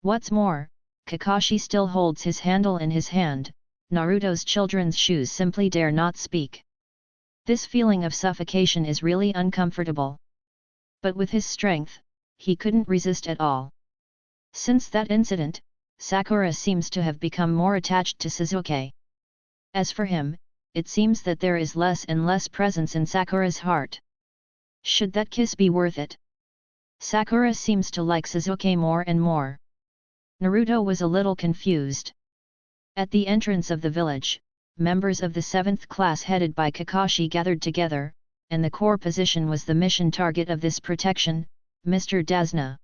What's more, Kakashi still holds his handle in his hand. Naruto's children's shoes simply dare not speak. This feeling of suffocation is really uncomfortable. But with his strength, he couldn't resist at all. Since that incident, Sakura seems to have become more attached to Sasuke. As for him, it seems that there is less and less presence in Sakura's heart. Should that kiss be worth it? Sakura seems to like Sasuke more and more. Naruto was a little confused. At the entrance of the village, members of the 7th class headed by Kakashi gathered together, and the core position was the mission target of this protection, Mr. Dazna.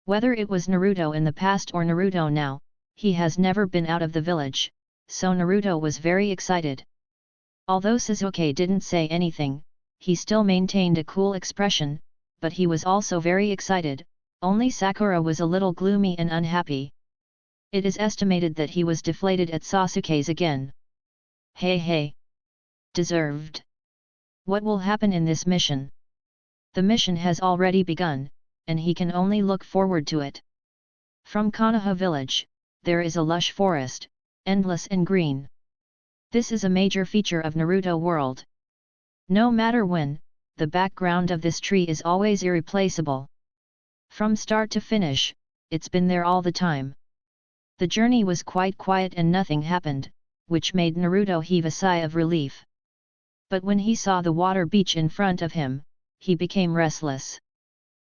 Whether it was Naruto in the past or Naruto now, He has never been out of the village, so Naruto was very excited. Although Sasuke didn't say anything, he still maintained a cool expression, but he was also very excited. Only Sakura was a little gloomy and unhappy. It is estimated that he was deflated at Sasuke's again. Hey hey! Deserved! What will happen in this mission? The mission has already begun, and he can only look forward to it. From Konoha village, there is a lush forest, endless and green. This is a major feature of Naruto world. No matter when, the background of this tree is always irreplaceable. From start to finish, it's been there all the time. The journey was quite quiet and nothing happened, which made Naruto heave a sigh of relief. But when he saw the water beach in front of him, he became restless.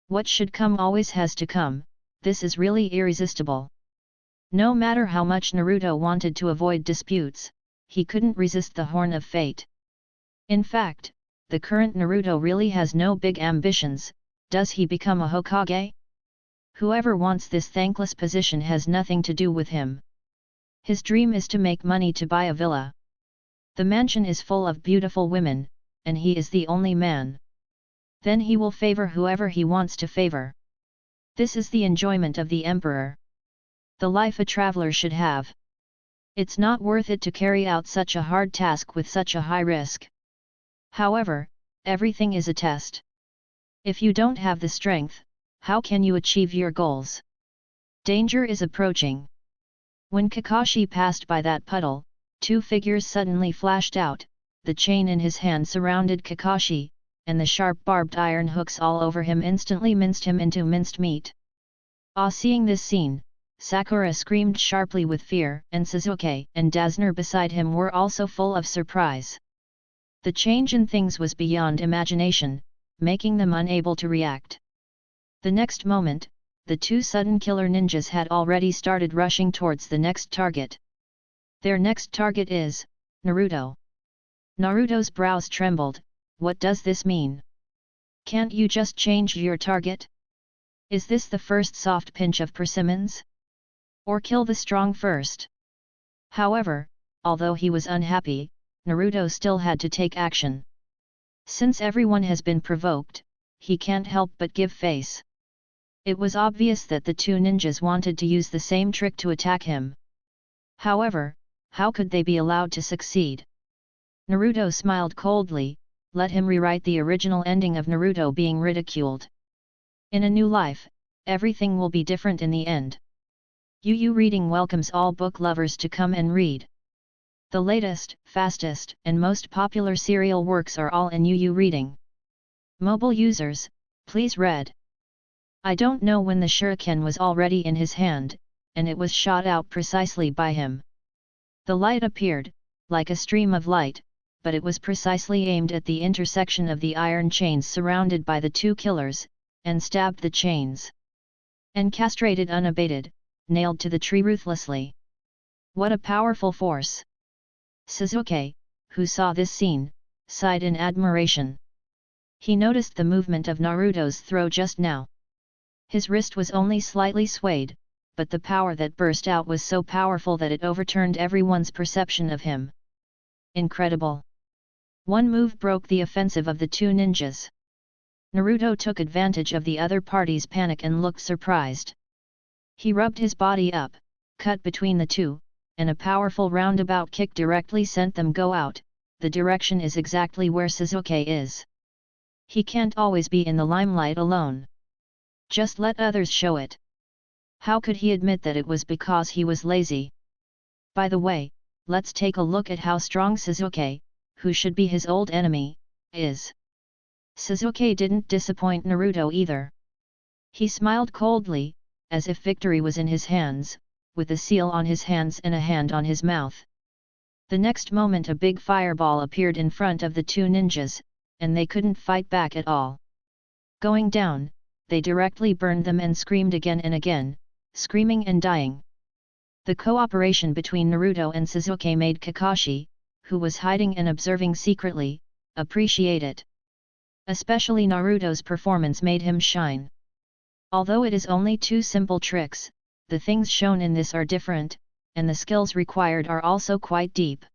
What should come always has to come, this is really irresistible. No matter how much Naruto wanted to avoid disputes, he couldn't resist the horn of fate. In fact, the current Naruto really has no big ambitions. Does he become a Hokage? Whoever wants this thankless position has nothing to do with him. His dream is to make money to buy a villa. The mansion is full of beautiful women, and he is the only man. Then he will favor whoever he wants to favor. This is the enjoyment of the emperor. The life a traveler should have. It's not worth it to carry out such a hard task with such a high risk. However, everything is a test. If you don't have the strength, how can you achieve your goals? Danger is approaching. When Kakashi passed by that puddle, two figures suddenly flashed out. The chain in his hand surrounded Kakashi, and the sharp barbed iron hooks all over him instantly minced him into minced meat. Seeing this scene, Sakura screamed sharply with fear, and Sasuke and Dazner beside him were also full of surprise. The change in things was beyond imagination, making them unable to react. The next moment, the two sudden killer ninjas had already started rushing towards the next target. Their next target is Naruto. Naruto's brows trembled. What does this mean? Can't you just change your target? Is this the first soft pinch of persimmons? Or kill the strong first? However, although he was unhappy, Naruto still had to take action. Since everyone has been provoked, he can't help but give face. It was obvious that the two ninjas wanted to use the same trick to attack him. However, how could they be allowed to succeed? Naruto smiled coldly. Let him rewrite the original ending of Naruto being ridiculed. In a new life, everything will be different in the end. UU Reading welcomes all book lovers to come and read. The latest, fastest, and most popular serial works are all in UU Reading. Mobile users, please read. I don't know when the shuriken was already in his hand, and it was shot out precisely by him. The light appeared, like a stream of light, but it was precisely aimed at the intersection of the iron chains surrounded by the two killers, and stabbed the chains. And castrated unabated, nailed to the tree ruthlessly. What a powerful force! Sasuke, who saw this scene, sighed in admiration. He noticed the movement of Naruto's throw just now. His wrist was only slightly swayed, but the power that burst out was so powerful that it overturned everyone's perception of him. Incredible! One move broke the offensive of the two ninjas. Naruto took advantage of the other party's panic and looked surprised. He rubbed his body up, cut between the two, and a powerful roundabout kick directly sent them go out. The direction is exactly where Sasuke is. He can't always be in the limelight alone. Just let others show it. How could he admit that it was because he was lazy? By the way, let's take a look at how strong Sasuke, who should be his old enemy, is. Sasuke didn't disappoint Naruto either. He smiled coldly, as if victory was in his hands, with a seal on his hands and a hand on his mouth. The next moment a big fireball appeared in front of the two ninjas, and they couldn't fight back at all. Going down, they directly burned them and screamed again and again, screaming and dying. The cooperation between Naruto and Sasuke made Kakashi, who was hiding and observing secretly, appreciate it. Especially Naruto's performance made him shine. Although it is only two simple tricks, the things shown in this are different, and the skills required are also quite deep.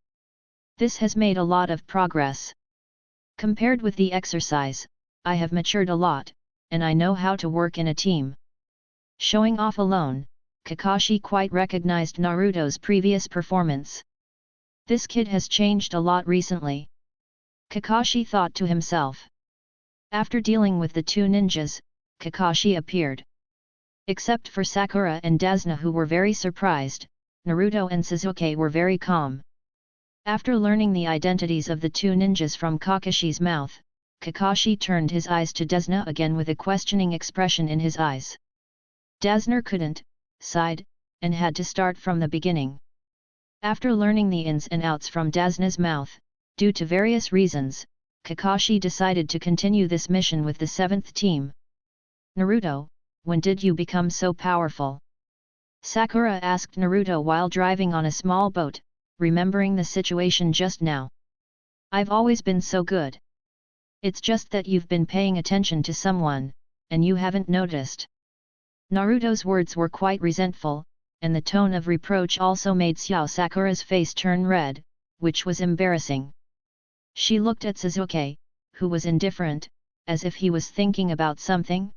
This has made a lot of progress. Compared with the exercise, I have matured a lot, and I know how to work in a team. Showing off alone, Kakashi quite recognized Naruto's previous performance. This kid has changed a lot recently. Kakashi thought to himself. After dealing with the two ninjas, Kakashi appeared. Except for Sakura and Dasna, who were very surprised, Naruto and Sasuke were very calm. After learning the identities of the two ninjas from Kakashi's mouth, Kakashi turned his eyes to Dasna again with a questioning expression in his eyes. Dasna couldn't, sighed, and had to start from the beginning. After learning the ins and outs from Dasna's mouth, due to various reasons, Kakashi decided to continue this mission with the 7th team. Naruto, when did you become so powerful? Sakura asked Naruto while driving on a small boat, remembering the situation just now. I've always been so good. It's just that you've been paying attention to someone, and you haven't noticed. Naruto's words were quite resentful, and the tone of reproach also made Xiao Sakura's face turn red, which was embarrassing. She looked at Sasuke, who was indifferent, as if he was thinking about something.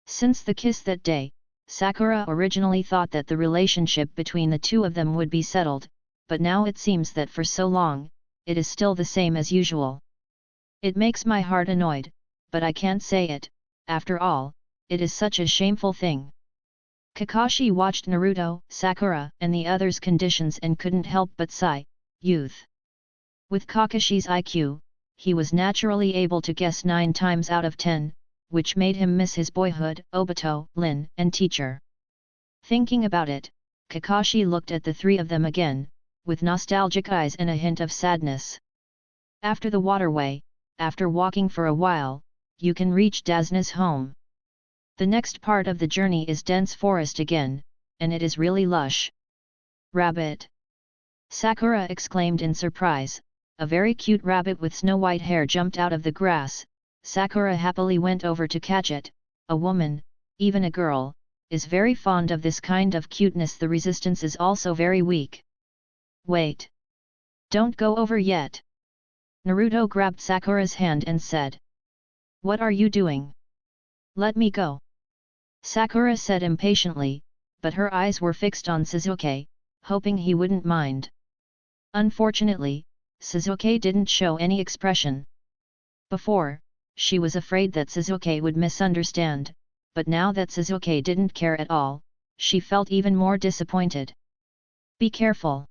Since the kiss that day, Sakura originally thought that the relationship between the two of them would be settled, but now it seems that for so long, it is still the same as usual. It makes my heart annoyed, but I can't say it, after all, it is such a shameful thing. Kakashi watched Naruto, Sakura, and the others' conditions and couldn't help but sigh, youth. With Kakashi's IQ, he was naturally able to guess 9 times out of 10, which made him miss his boyhood, Obito, Lin, and teacher. Thinking about it, Kakashi looked at the 3 of them again, with nostalgic eyes and a hint of sadness. After the waterway, after walking for a while, you can reach Dasna's home. The next part of the journey is dense forest again, and it is really lush. Rabbit! Sakura exclaimed in surprise. A very cute rabbit with snow-white hair jumped out of the grass. Sakura happily went over to catch it. A woman, even a girl, is very fond of this kind of cuteness. The resistance is also very weak. Wait! Don't go over yet! Naruto grabbed Sakura's hand and said. What are you doing? Let me go! Sakura said impatiently, but her eyes were fixed on Sasuke, hoping he wouldn't mind. Unfortunately, Sasuke didn't show any expression. Before, she was afraid that Sasuke would misunderstand, but now that Sasuke didn't care at all, she felt even more disappointed. Be careful!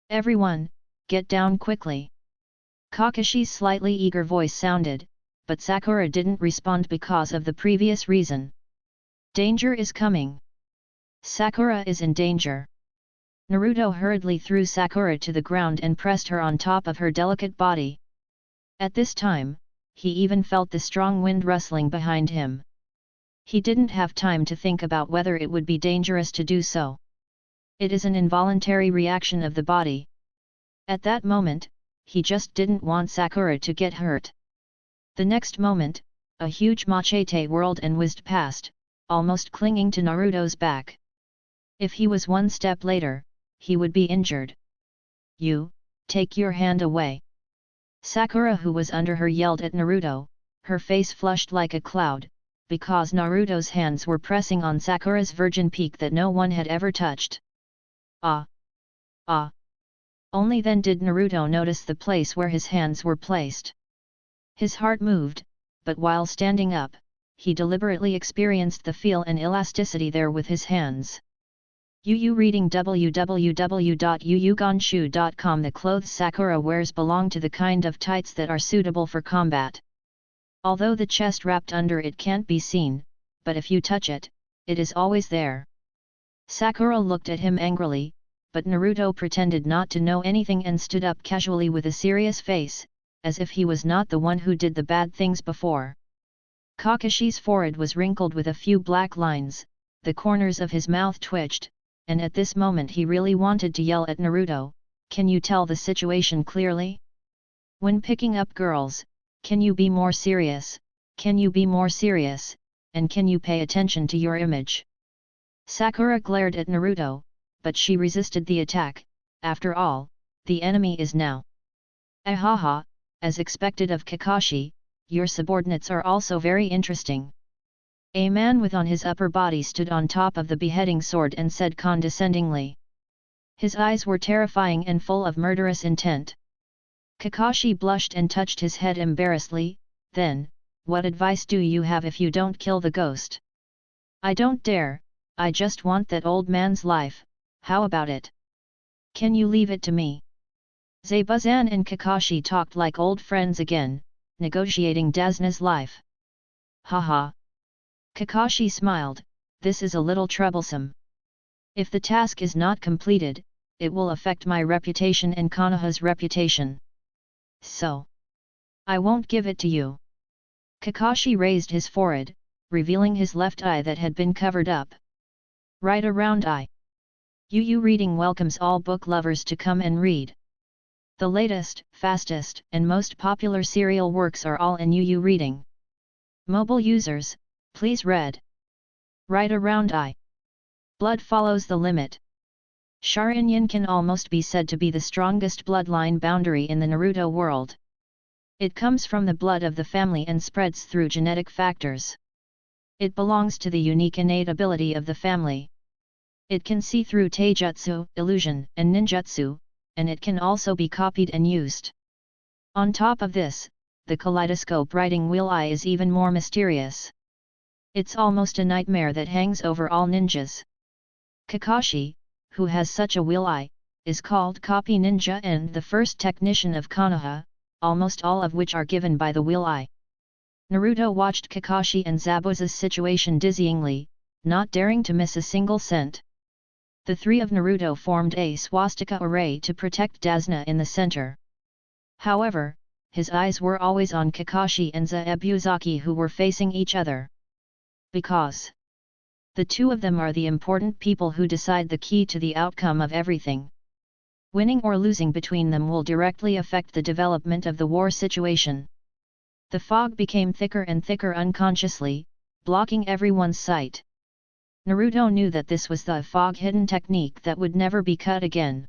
Everyone, get down quickly! Kakashi's slightly eager voice sounded, but Sakura didn't respond because of the previous reason. Danger is coming! Sakura is in danger! Naruto hurriedly threw Sakura to the ground and pressed her on top of her delicate body. At this time, he even felt the strong wind rustling behind him. He didn't have time to think about whether it would be dangerous to do so. It is an involuntary reaction of the body. At that moment, he just didn't want Sakura to get hurt. The next moment, a huge machete whirled and whizzed past, almost clinging to Naruto's back. If he was one step later, he would be injured. You, take your hand away! Sakura, who was under her, yelled at Naruto, her face flushed like a cloud, because Naruto's hands were pressing on Sakura's virgin peak that no one had ever touched. Ah! Ah! Only then did Naruto notice the place where his hands were placed. His heart moved, but while standing up, he deliberately experienced the feel and elasticity there with his hands. Yu reading www.yuyuganshu.com. The clothes Sakura wears belong to the kind of tights that are suitable for combat. Although the chest wrapped under it can't be seen, but if you touch it, it is always there. Sakura looked at him angrily, but Naruto pretended not to know anything and stood up casually with a serious face, as if he was not the one who did the bad things before. Kakashi's forehead was wrinkled with a few black lines, the corners of his mouth twitched, and at this moment he really wanted to yell at Naruto, "Can you tell the situation clearly? When picking up girls, can you be more serious? Can you be more serious, and can you pay attention to your image?" Sakura glared at Naruto, but she resisted the attack. After all, the enemy is now. Ahaha, as expected of Kakashi, your subordinates are also very interesting. A man with on his upper body stood on top of the beheading sword and said condescendingly. His eyes were terrifying and full of murderous intent. Kakashi blushed and touched his head embarrassedly. Then, what advice do you have if you don't kill the ghost? I don't dare, I just want that old man's life, how about it? Can you leave it to me? Zabuza and Kakashi talked like old friends again, negotiating Dazna's life. Haha. Kakashi smiled, this is a little troublesome. If the task is not completed, it will affect my reputation and Konoha's reputation. So, I won't give it to you. Kakashi raised his forehead, revealing his left eye that had been covered up. Right around eye. Yu Reading welcomes all book lovers to come and read. The latest, fastest, and most popular serial works are all in Yu Reading. Mobile users, please read. Right around eye. Blood follows the limit. Sharingan can almost be said to be the strongest bloodline boundary in the Naruto world. It comes from the blood of the family and spreads through genetic factors. It belongs to the unique innate ability of the family. It can see through taijutsu, illusion, and ninjutsu, and it can also be copied and used. On top of this, the kaleidoscope writing wheel eye is even more mysterious. It's almost a nightmare that hangs over all ninjas. Kakashi, who has such a wheel eye, is called Copy Ninja and the first technician of Konoha, almost all of which are given by the wheel eye. Naruto watched Kakashi and Zabuza's situation dizzyingly, not daring to miss a single cent. The three of Naruto formed a swastika array to protect Dazna in the center. However, his eyes were always on Kakashi and Zaebuzaki, who were facing each other. Because the two of them are the important people who decide the key to the outcome of everything. Winning or losing between them will directly affect the development of the war situation. The fog became thicker and thicker unconsciously, blocking everyone's sight. Naruto knew that this was the fog-hidden technique that would never be cut again.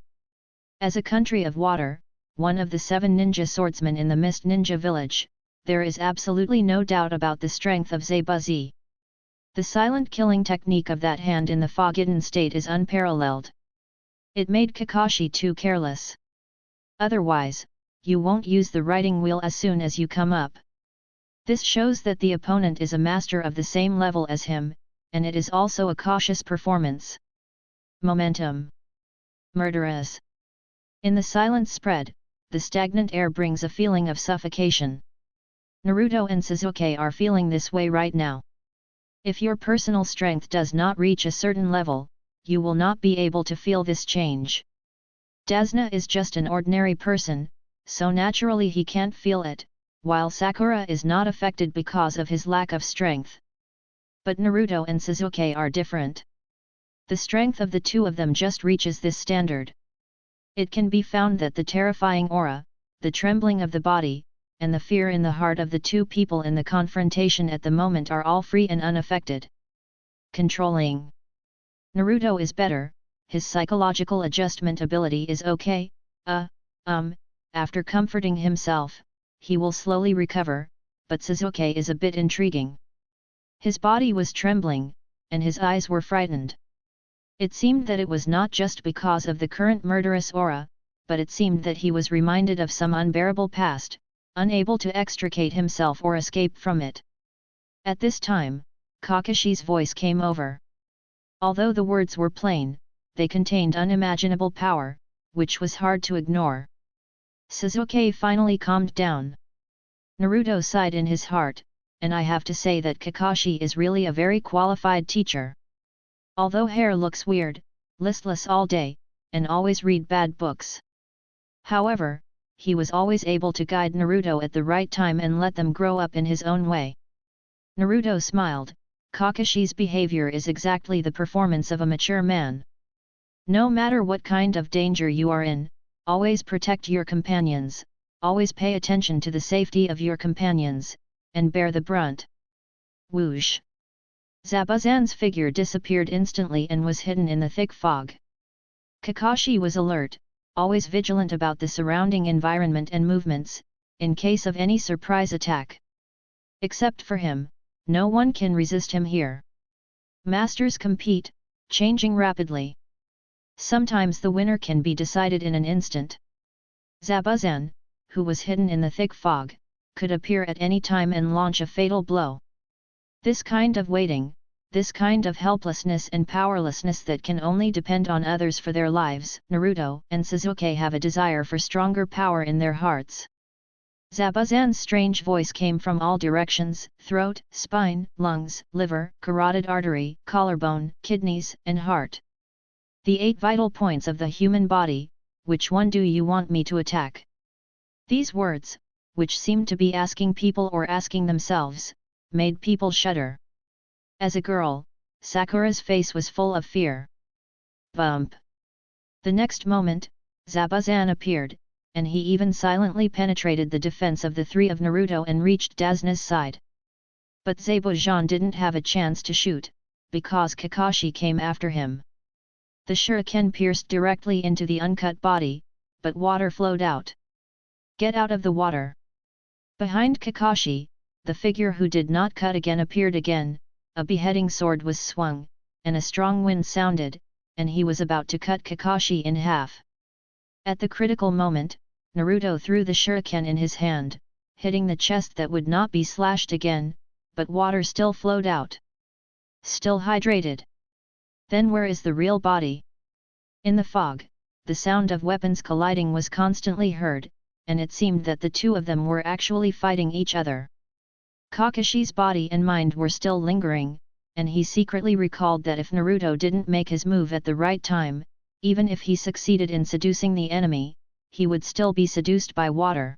As a country of water, one of the 7 ninja swordsmen in the Mist Ninja Village, there is absolutely no doubt about the strength of Zabuza. The silent killing technique of that hand in the fog-hidden state is unparalleled. It made Kakashi too careless. Otherwise, you won't use the writing wheel as soon as you come up. This shows that the opponent is a master of the same level as him, and it is also a cautious performance. Momentum. Murderous. In the silent spread, the stagnant air brings a feeling of suffocation. Naruto and Sasuke are feeling this way right now. If your personal strength does not reach a certain level, you will not be able to feel this change. Dazna is just an ordinary person, so naturally he can't feel it, while Sakura is not affected because of his lack of strength. But Naruto and Sasuke are different. The strength of the two of them just reaches this standard. It can be found that the terrifying aura, the trembling of the body, and the fear in the heart of the two people in the confrontation at the moment are all free and unaffected. Controlling. Naruto is better, his psychological adjustment ability is okay. After comforting himself, he will slowly recover, but Sasuke is a bit intriguing. His body was trembling, and his eyes were frightened. It seemed that it was not just because of the current murderous aura, but it seemed that he was reminded of some unbearable past, unable to extricate himself or escape from it. At this time, Kakashi's voice came over. Although the words were plain, they contained unimaginable power, which was hard to ignore. Sasuke finally calmed down. Naruto sighed in his heart, and I have to say that Kakashi is really a very qualified teacher. Although hair looks weird, listless all day, and always read bad books. However, he was always able to guide Naruto at the right time and let them grow up in his own way. Naruto smiled. Kakashi's behavior is exactly the performance of a mature man. No matter what kind of danger you are in, always protect your companions, always pay attention to the safety of your companions, and bear the brunt. Whoosh! Zabuzan's figure disappeared instantly and was hidden in the thick fog. Kakashi was alert, always vigilant about the surrounding environment and movements, in case of any surprise attack. Except for him, no one can resist him here. Masters compete, changing rapidly. Sometimes the winner can be decided in an instant. Zabuzan, who was hidden in the thick fog, could appear at any time and launch a fatal blow. This kind of waiting, this kind of helplessness and powerlessness that can only depend on others for their lives. Naruto and Sasuke have a desire for stronger power in their hearts. Zabuzan's strange voice came from all directions: throat, spine, lungs, liver, carotid artery, collarbone, kidneys, and heart. The 8 vital points of the human body, which one do you want me to attack? These words, which seemed to be asking people or asking themselves, made people shudder. As a girl, Sakura's face was full of fear. Bump! The next moment, Zabuzan appeared, and he even silently penetrated the defense of the 3 of Naruto and reached Dazna's side. But Zabuzan didn't have a chance to shoot, because Kakashi came after him. The shuriken pierced directly into the uncut body, but water flowed out. Get out of the water! Behind Kakashi, the figure who did not cut again appeared again, a beheading sword was swung, and a strong wind sounded, and he was about to cut Kakashi in half. At the critical moment, Naruto threw the shuriken in his hand, hitting the chest that would not be slashed again, but water still flowed out. Still hydrated. Then where is the real body? In the fog, the sound of weapons colliding was constantly heard, and it seemed that the 2 of them were actually fighting each other. Kakashi's body and mind were still lingering, and he secretly recalled that if Naruto didn't make his move at the right time, even if he succeeded in seducing the enemy, he would still be seduced by water.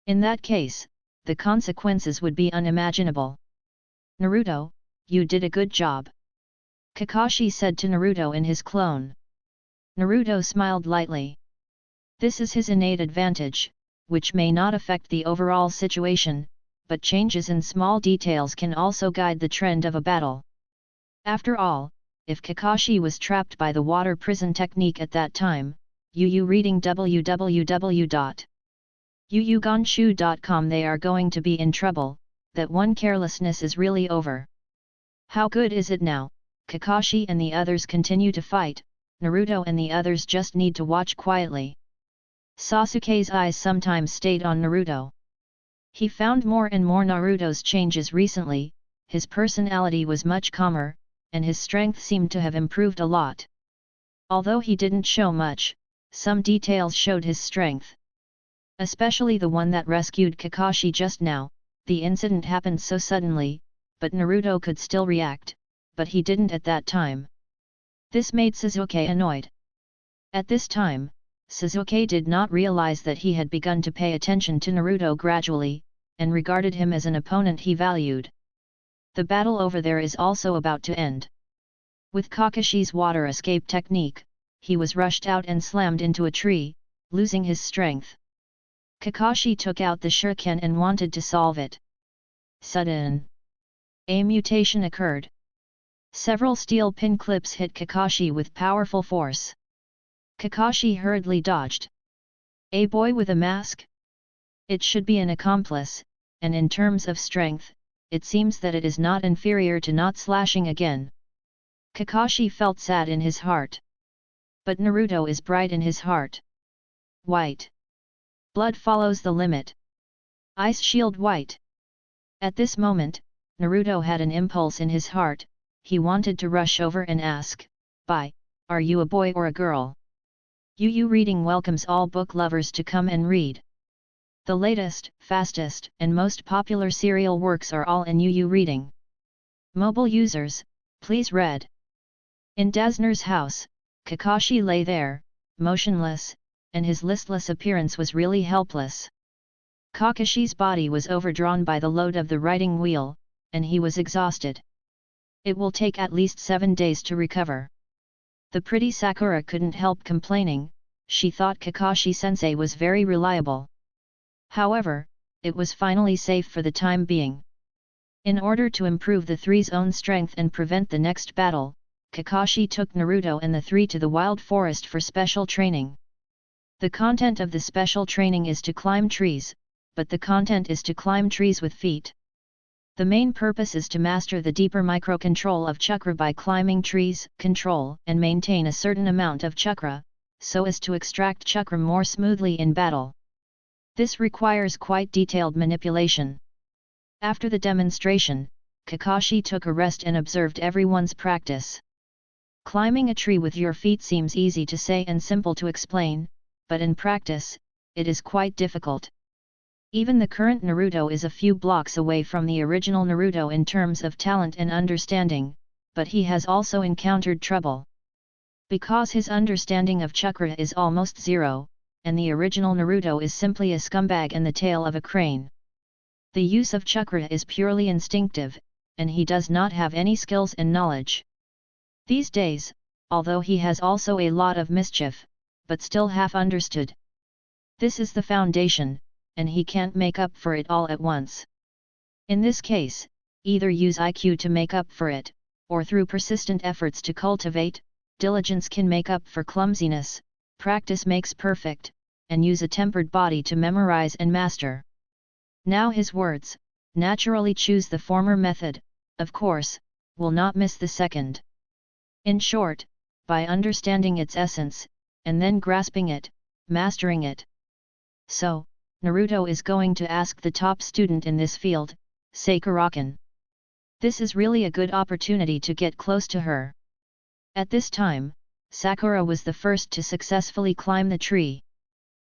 In that case, the consequences would be unimaginable. Naruto, you did a good job. Kakashi said to Naruto in his clone. Naruto smiled lightly. This is his innate advantage, which may not affect the overall situation, but changes in small details can also guide the trend of a battle. After all, if Kakashi was trapped by the water prison technique at that time, reading www.yuyugonshu.com, they are going to be in trouble. That one carelessness is really over. How good is it now? Kakashi and the others continue to fight, Naruto and the others just need to watch quietly. Sasuke's eyes sometimes stayed on Naruto. He found more and more Naruto's changes recently, his personality was much calmer, and his strength seemed to have improved a lot. Although he didn't show much, some details showed his strength. Especially the one that rescued Kakashi just now. The incident happened so suddenly, but Naruto could still react, but he didn't at that time. This made Sasuke annoyed. At this time, Sasuke did not realize that he had begun to pay attention to Naruto gradually, and regarded him as an opponent he valued. The battle over there is also about to end. With Kakashi's water escape technique, he was rushed out and slammed into a tree, losing his strength. Kakashi took out the shuriken and wanted to solve it. Sudden. A mutation occurred. Several steel pin clips hit Kakashi with powerful force. Kakashi hurriedly dodged. A boy with a mask? It should be an accomplice, and in terms of strength, it seems that it is not inferior to not slashing again. Kakashi felt sad in his heart. But Naruto is bright in his heart. White. Blood follows the limit. Ice shield white. At this moment, Naruto had an impulse in his heart. He wanted to rush over and ask, "Bye, are you a boy or a girl?" Yu Reading welcomes all book lovers to come and read. The latest, fastest, and most popular serial works are all in Yu Reading. Mobile users, please read. In Dazna's house, Kakashi lay there, motionless, and his listless appearance was really helpless. Kakashi's body was overdrawn by the load of the writing wheel, and he was exhausted. It will take at least 7 days to recover. The pretty Sakura couldn't help complaining, she thought Kakashi-sensei was very reliable. However, it was finally safe for the time being. In order to improve the three's own strength and prevent the next battle, Kakashi took Naruto and the three to the wild forest for special training. The content of the special training is to climb trees, but the content is to climb trees with feet. The main purpose is to master the deeper micro-control of chakra by climbing trees, control and maintain a certain amount of chakra, so as to extract chakra more smoothly in battle. This requires quite detailed manipulation. After the demonstration, Kakashi took a rest and observed everyone's practice. Climbing a tree with your feet seems easy to say and simple to explain, but in practice, it is quite difficult. Even the current Naruto is a few blocks away from the original Naruto in terms of talent and understanding, but he has also encountered trouble. Because his understanding of chakra is almost zero, and the original Naruto is simply a scumbag and the tail of a crane. The use of chakra is purely instinctive, and he does not have any skills and knowledge. These days, although he has also a lot of mischief, but still half understood. This is the foundation, and he can't make up for it all at once. In this case, either use IQ to make up for it, or through persistent efforts to cultivate, diligence can make up for clumsiness, practice makes perfect, and use a tempered body to memorize and master. Now his words, naturally choose the former method, of course, will not miss the second. In short, by understanding its essence, and then grasping it, mastering it. So, Naruto is going to ask the top student in this field, Sakura-kan. This is really a good opportunity to get close to her. At this time, Sakura was the first to successfully climb the tree.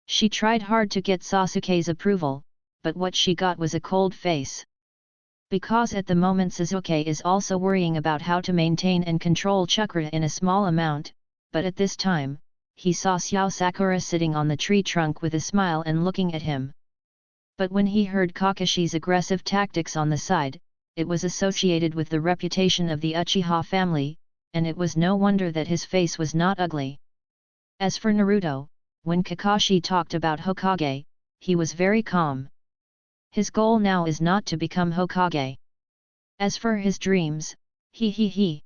She tried hard to get Sasuke's approval, but what she got was a cold face. Because at the moment Sasuke is also worrying about how to maintain and control chakra in a small amount, but at this time, he saw Xiao Sakura sitting on the tree trunk with a smile and looking at him. But when he heard Kakashi's aggressive tactics on the side, it was associated with the reputation of the Uchiha family, and it was no wonder that his face was not ugly. As for Naruto, when Kakashi talked about Hokage, he was very calm. His goal now is not to become Hokage. As for his dreams, he.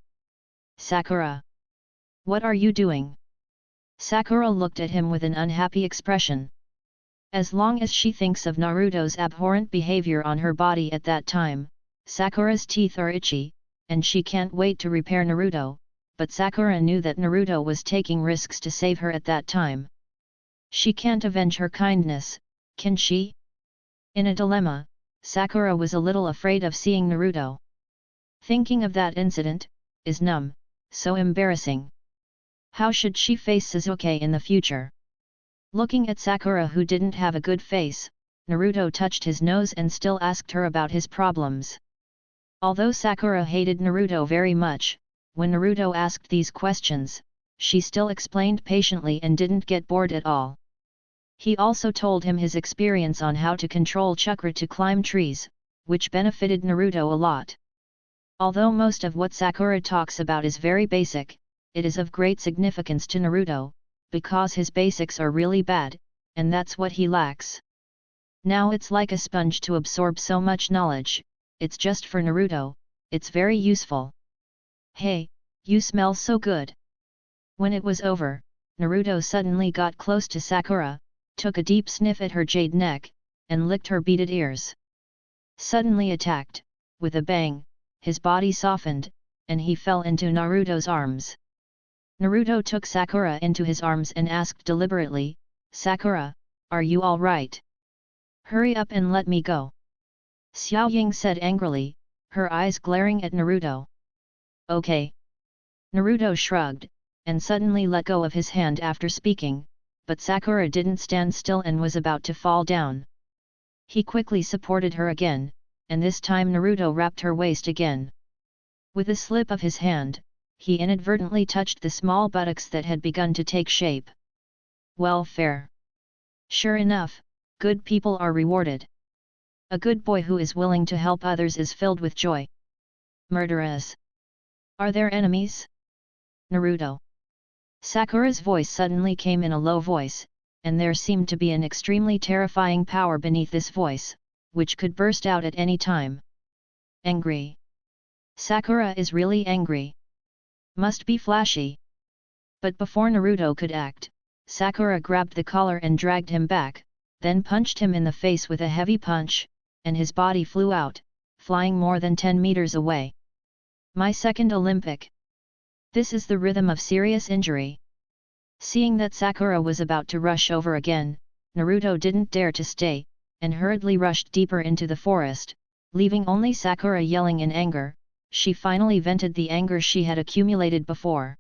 Sakura! What are you doing? Sakura looked at him with an unhappy expression. As long as she thinks of Naruto's abhorrent behavior on her body at that time, Sakura's teeth are itchy, and she can't wait to repair Naruto, but Sakura knew that Naruto was taking risks to save her at that time. She can't avenge her kindness, can she? In a dilemma, Sakura was a little afraid of seeing Naruto. Thinking of that incident, is numb, so embarrassing. How should she face Sasuke in the future? Looking at Sakura who didn't have a good face, Naruto touched his nose and still asked her about his problems. Although Sakura hated Naruto very much, when Naruto asked these questions, she still explained patiently and didn't get bored at all. He also told him his experience on how to control chakra to climb trees, which benefited Naruto a lot. Although most of what Sakura talks about is very basic, it is of great significance to Naruto, because his basics are really bad, and that's what he lacks. Now it's like a sponge to absorb so much knowledge, it's just for Naruto, it's very useful. Hey, you smell so good! When it was over, Naruto suddenly got close to Sakura, took a deep sniff at her jade neck, and licked her beaded ears. Suddenly attacked, with a bang, his body softened, and he fell into Naruto's arms. Naruto took Sakura into his arms and asked deliberately, "Sakura, are you all right? Hurry up and let me go." Xiao Ying said angrily, her eyes glaring at Naruto. "Okay." Naruto shrugged, and suddenly let go of his hand after speaking, but Sakura didn't stand still and was about to fall down. He quickly supported her again, and this time Naruto wrapped her waist again. With a slip of his hand, he inadvertently touched the small buttocks that had begun to take shape. Well, fair. Sure enough, good people are rewarded. A good boy who is willing to help others is filled with joy. Murderers! Are there enemies? Naruto. Sakura's voice suddenly came in a low voice, and there seemed to be an extremely terrifying power beneath this voice, which could burst out at any time. angry. Sakura is really angry. Must be flashy. But before Naruto could act, Sakura grabbed the collar and dragged him back, then punched him in the face with a heavy punch, and his body flew out, flying more than 10 meters away. My second Olympic. This is the rhythm of serious injury. Seeing that Sakura was about to rush over again, Naruto didn't dare to stay, and hurriedly rushed deeper into the forest, leaving only Sakura yelling in anger. She finally vented the anger she had accumulated before.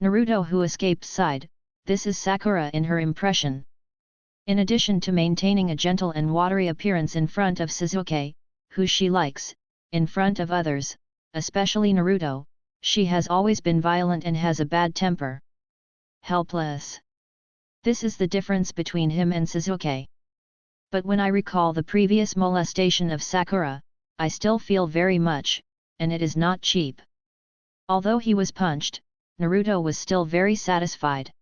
Naruto, who escaped, sighed. This is Sakura in her impression. In addition to maintaining a gentle and watery appearance in front of Sasuke, who she likes, in front of others, especially Naruto, she has always been violent and has a bad temper. Helpless. This is the difference between him and Sasuke. But when I recall the previous molestation of Sakura, I still feel very much, and it is not cheap. Although he was punched, Naruto was still very satisfied.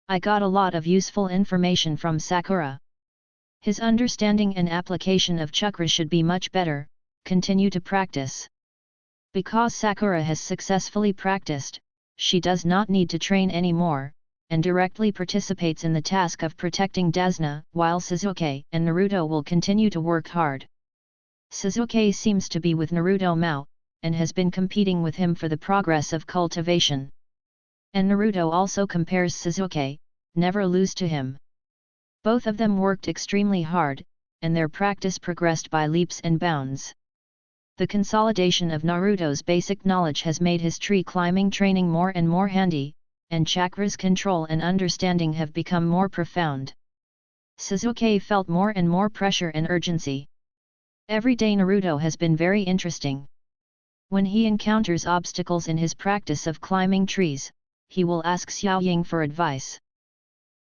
I got a lot of useful information from Sakura. His understanding and application of chakra should be much better. Continue to practice. Because Sakura has successfully practiced, she does not need to train anymore, and directly participates in the task of protecting Dasuna, while Sasuke and Naruto will continue to work hard. Sasuke seems to be with Naruto now, and has been competing with him for the progress of cultivation. And Naruto also compares Sasuke, never lose to him. Both of them worked extremely hard, and their practice progressed by leaps and bounds. The consolidation of Naruto's basic knowledge has made his tree climbing training more and more handy, and chakra's control and understanding have become more profound. Sasuke felt more and more pressure and urgency. Every day Naruto has been very interesting. When he encounters obstacles in his practice of climbing trees, he will ask Xiaoying for advice.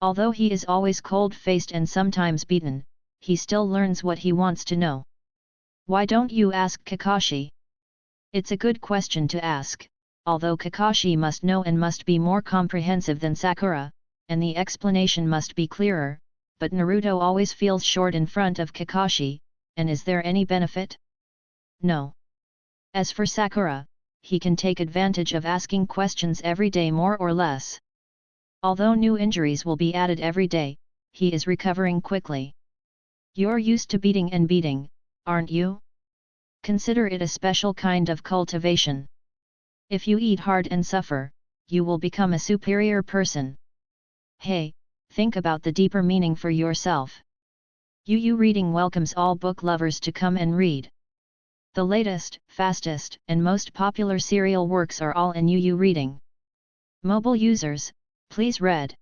Although he is always cold-faced and sometimes beaten, he still learns what he wants to know. Why don't you ask Kakashi? It's a good question to ask, although Kakashi must know and must be more comprehensive than Sakura, and the explanation must be clearer, but Naruto always feels short in front of Kakashi, and is there any benefit? No. As for Sakura, he can take advantage of asking questions every day more or less. Although new injuries will be added every day, he is recovering quickly. You're used to beating and beating, aren't you? Consider it a special kind of cultivation. If you eat hard and suffer, you will become a superior person. Hey, think about the deeper meaning for yourself. UU Reading welcomes all book lovers to come and read. The latest, fastest, and most popular serial works are all in UU Reading. Mobile users, please read.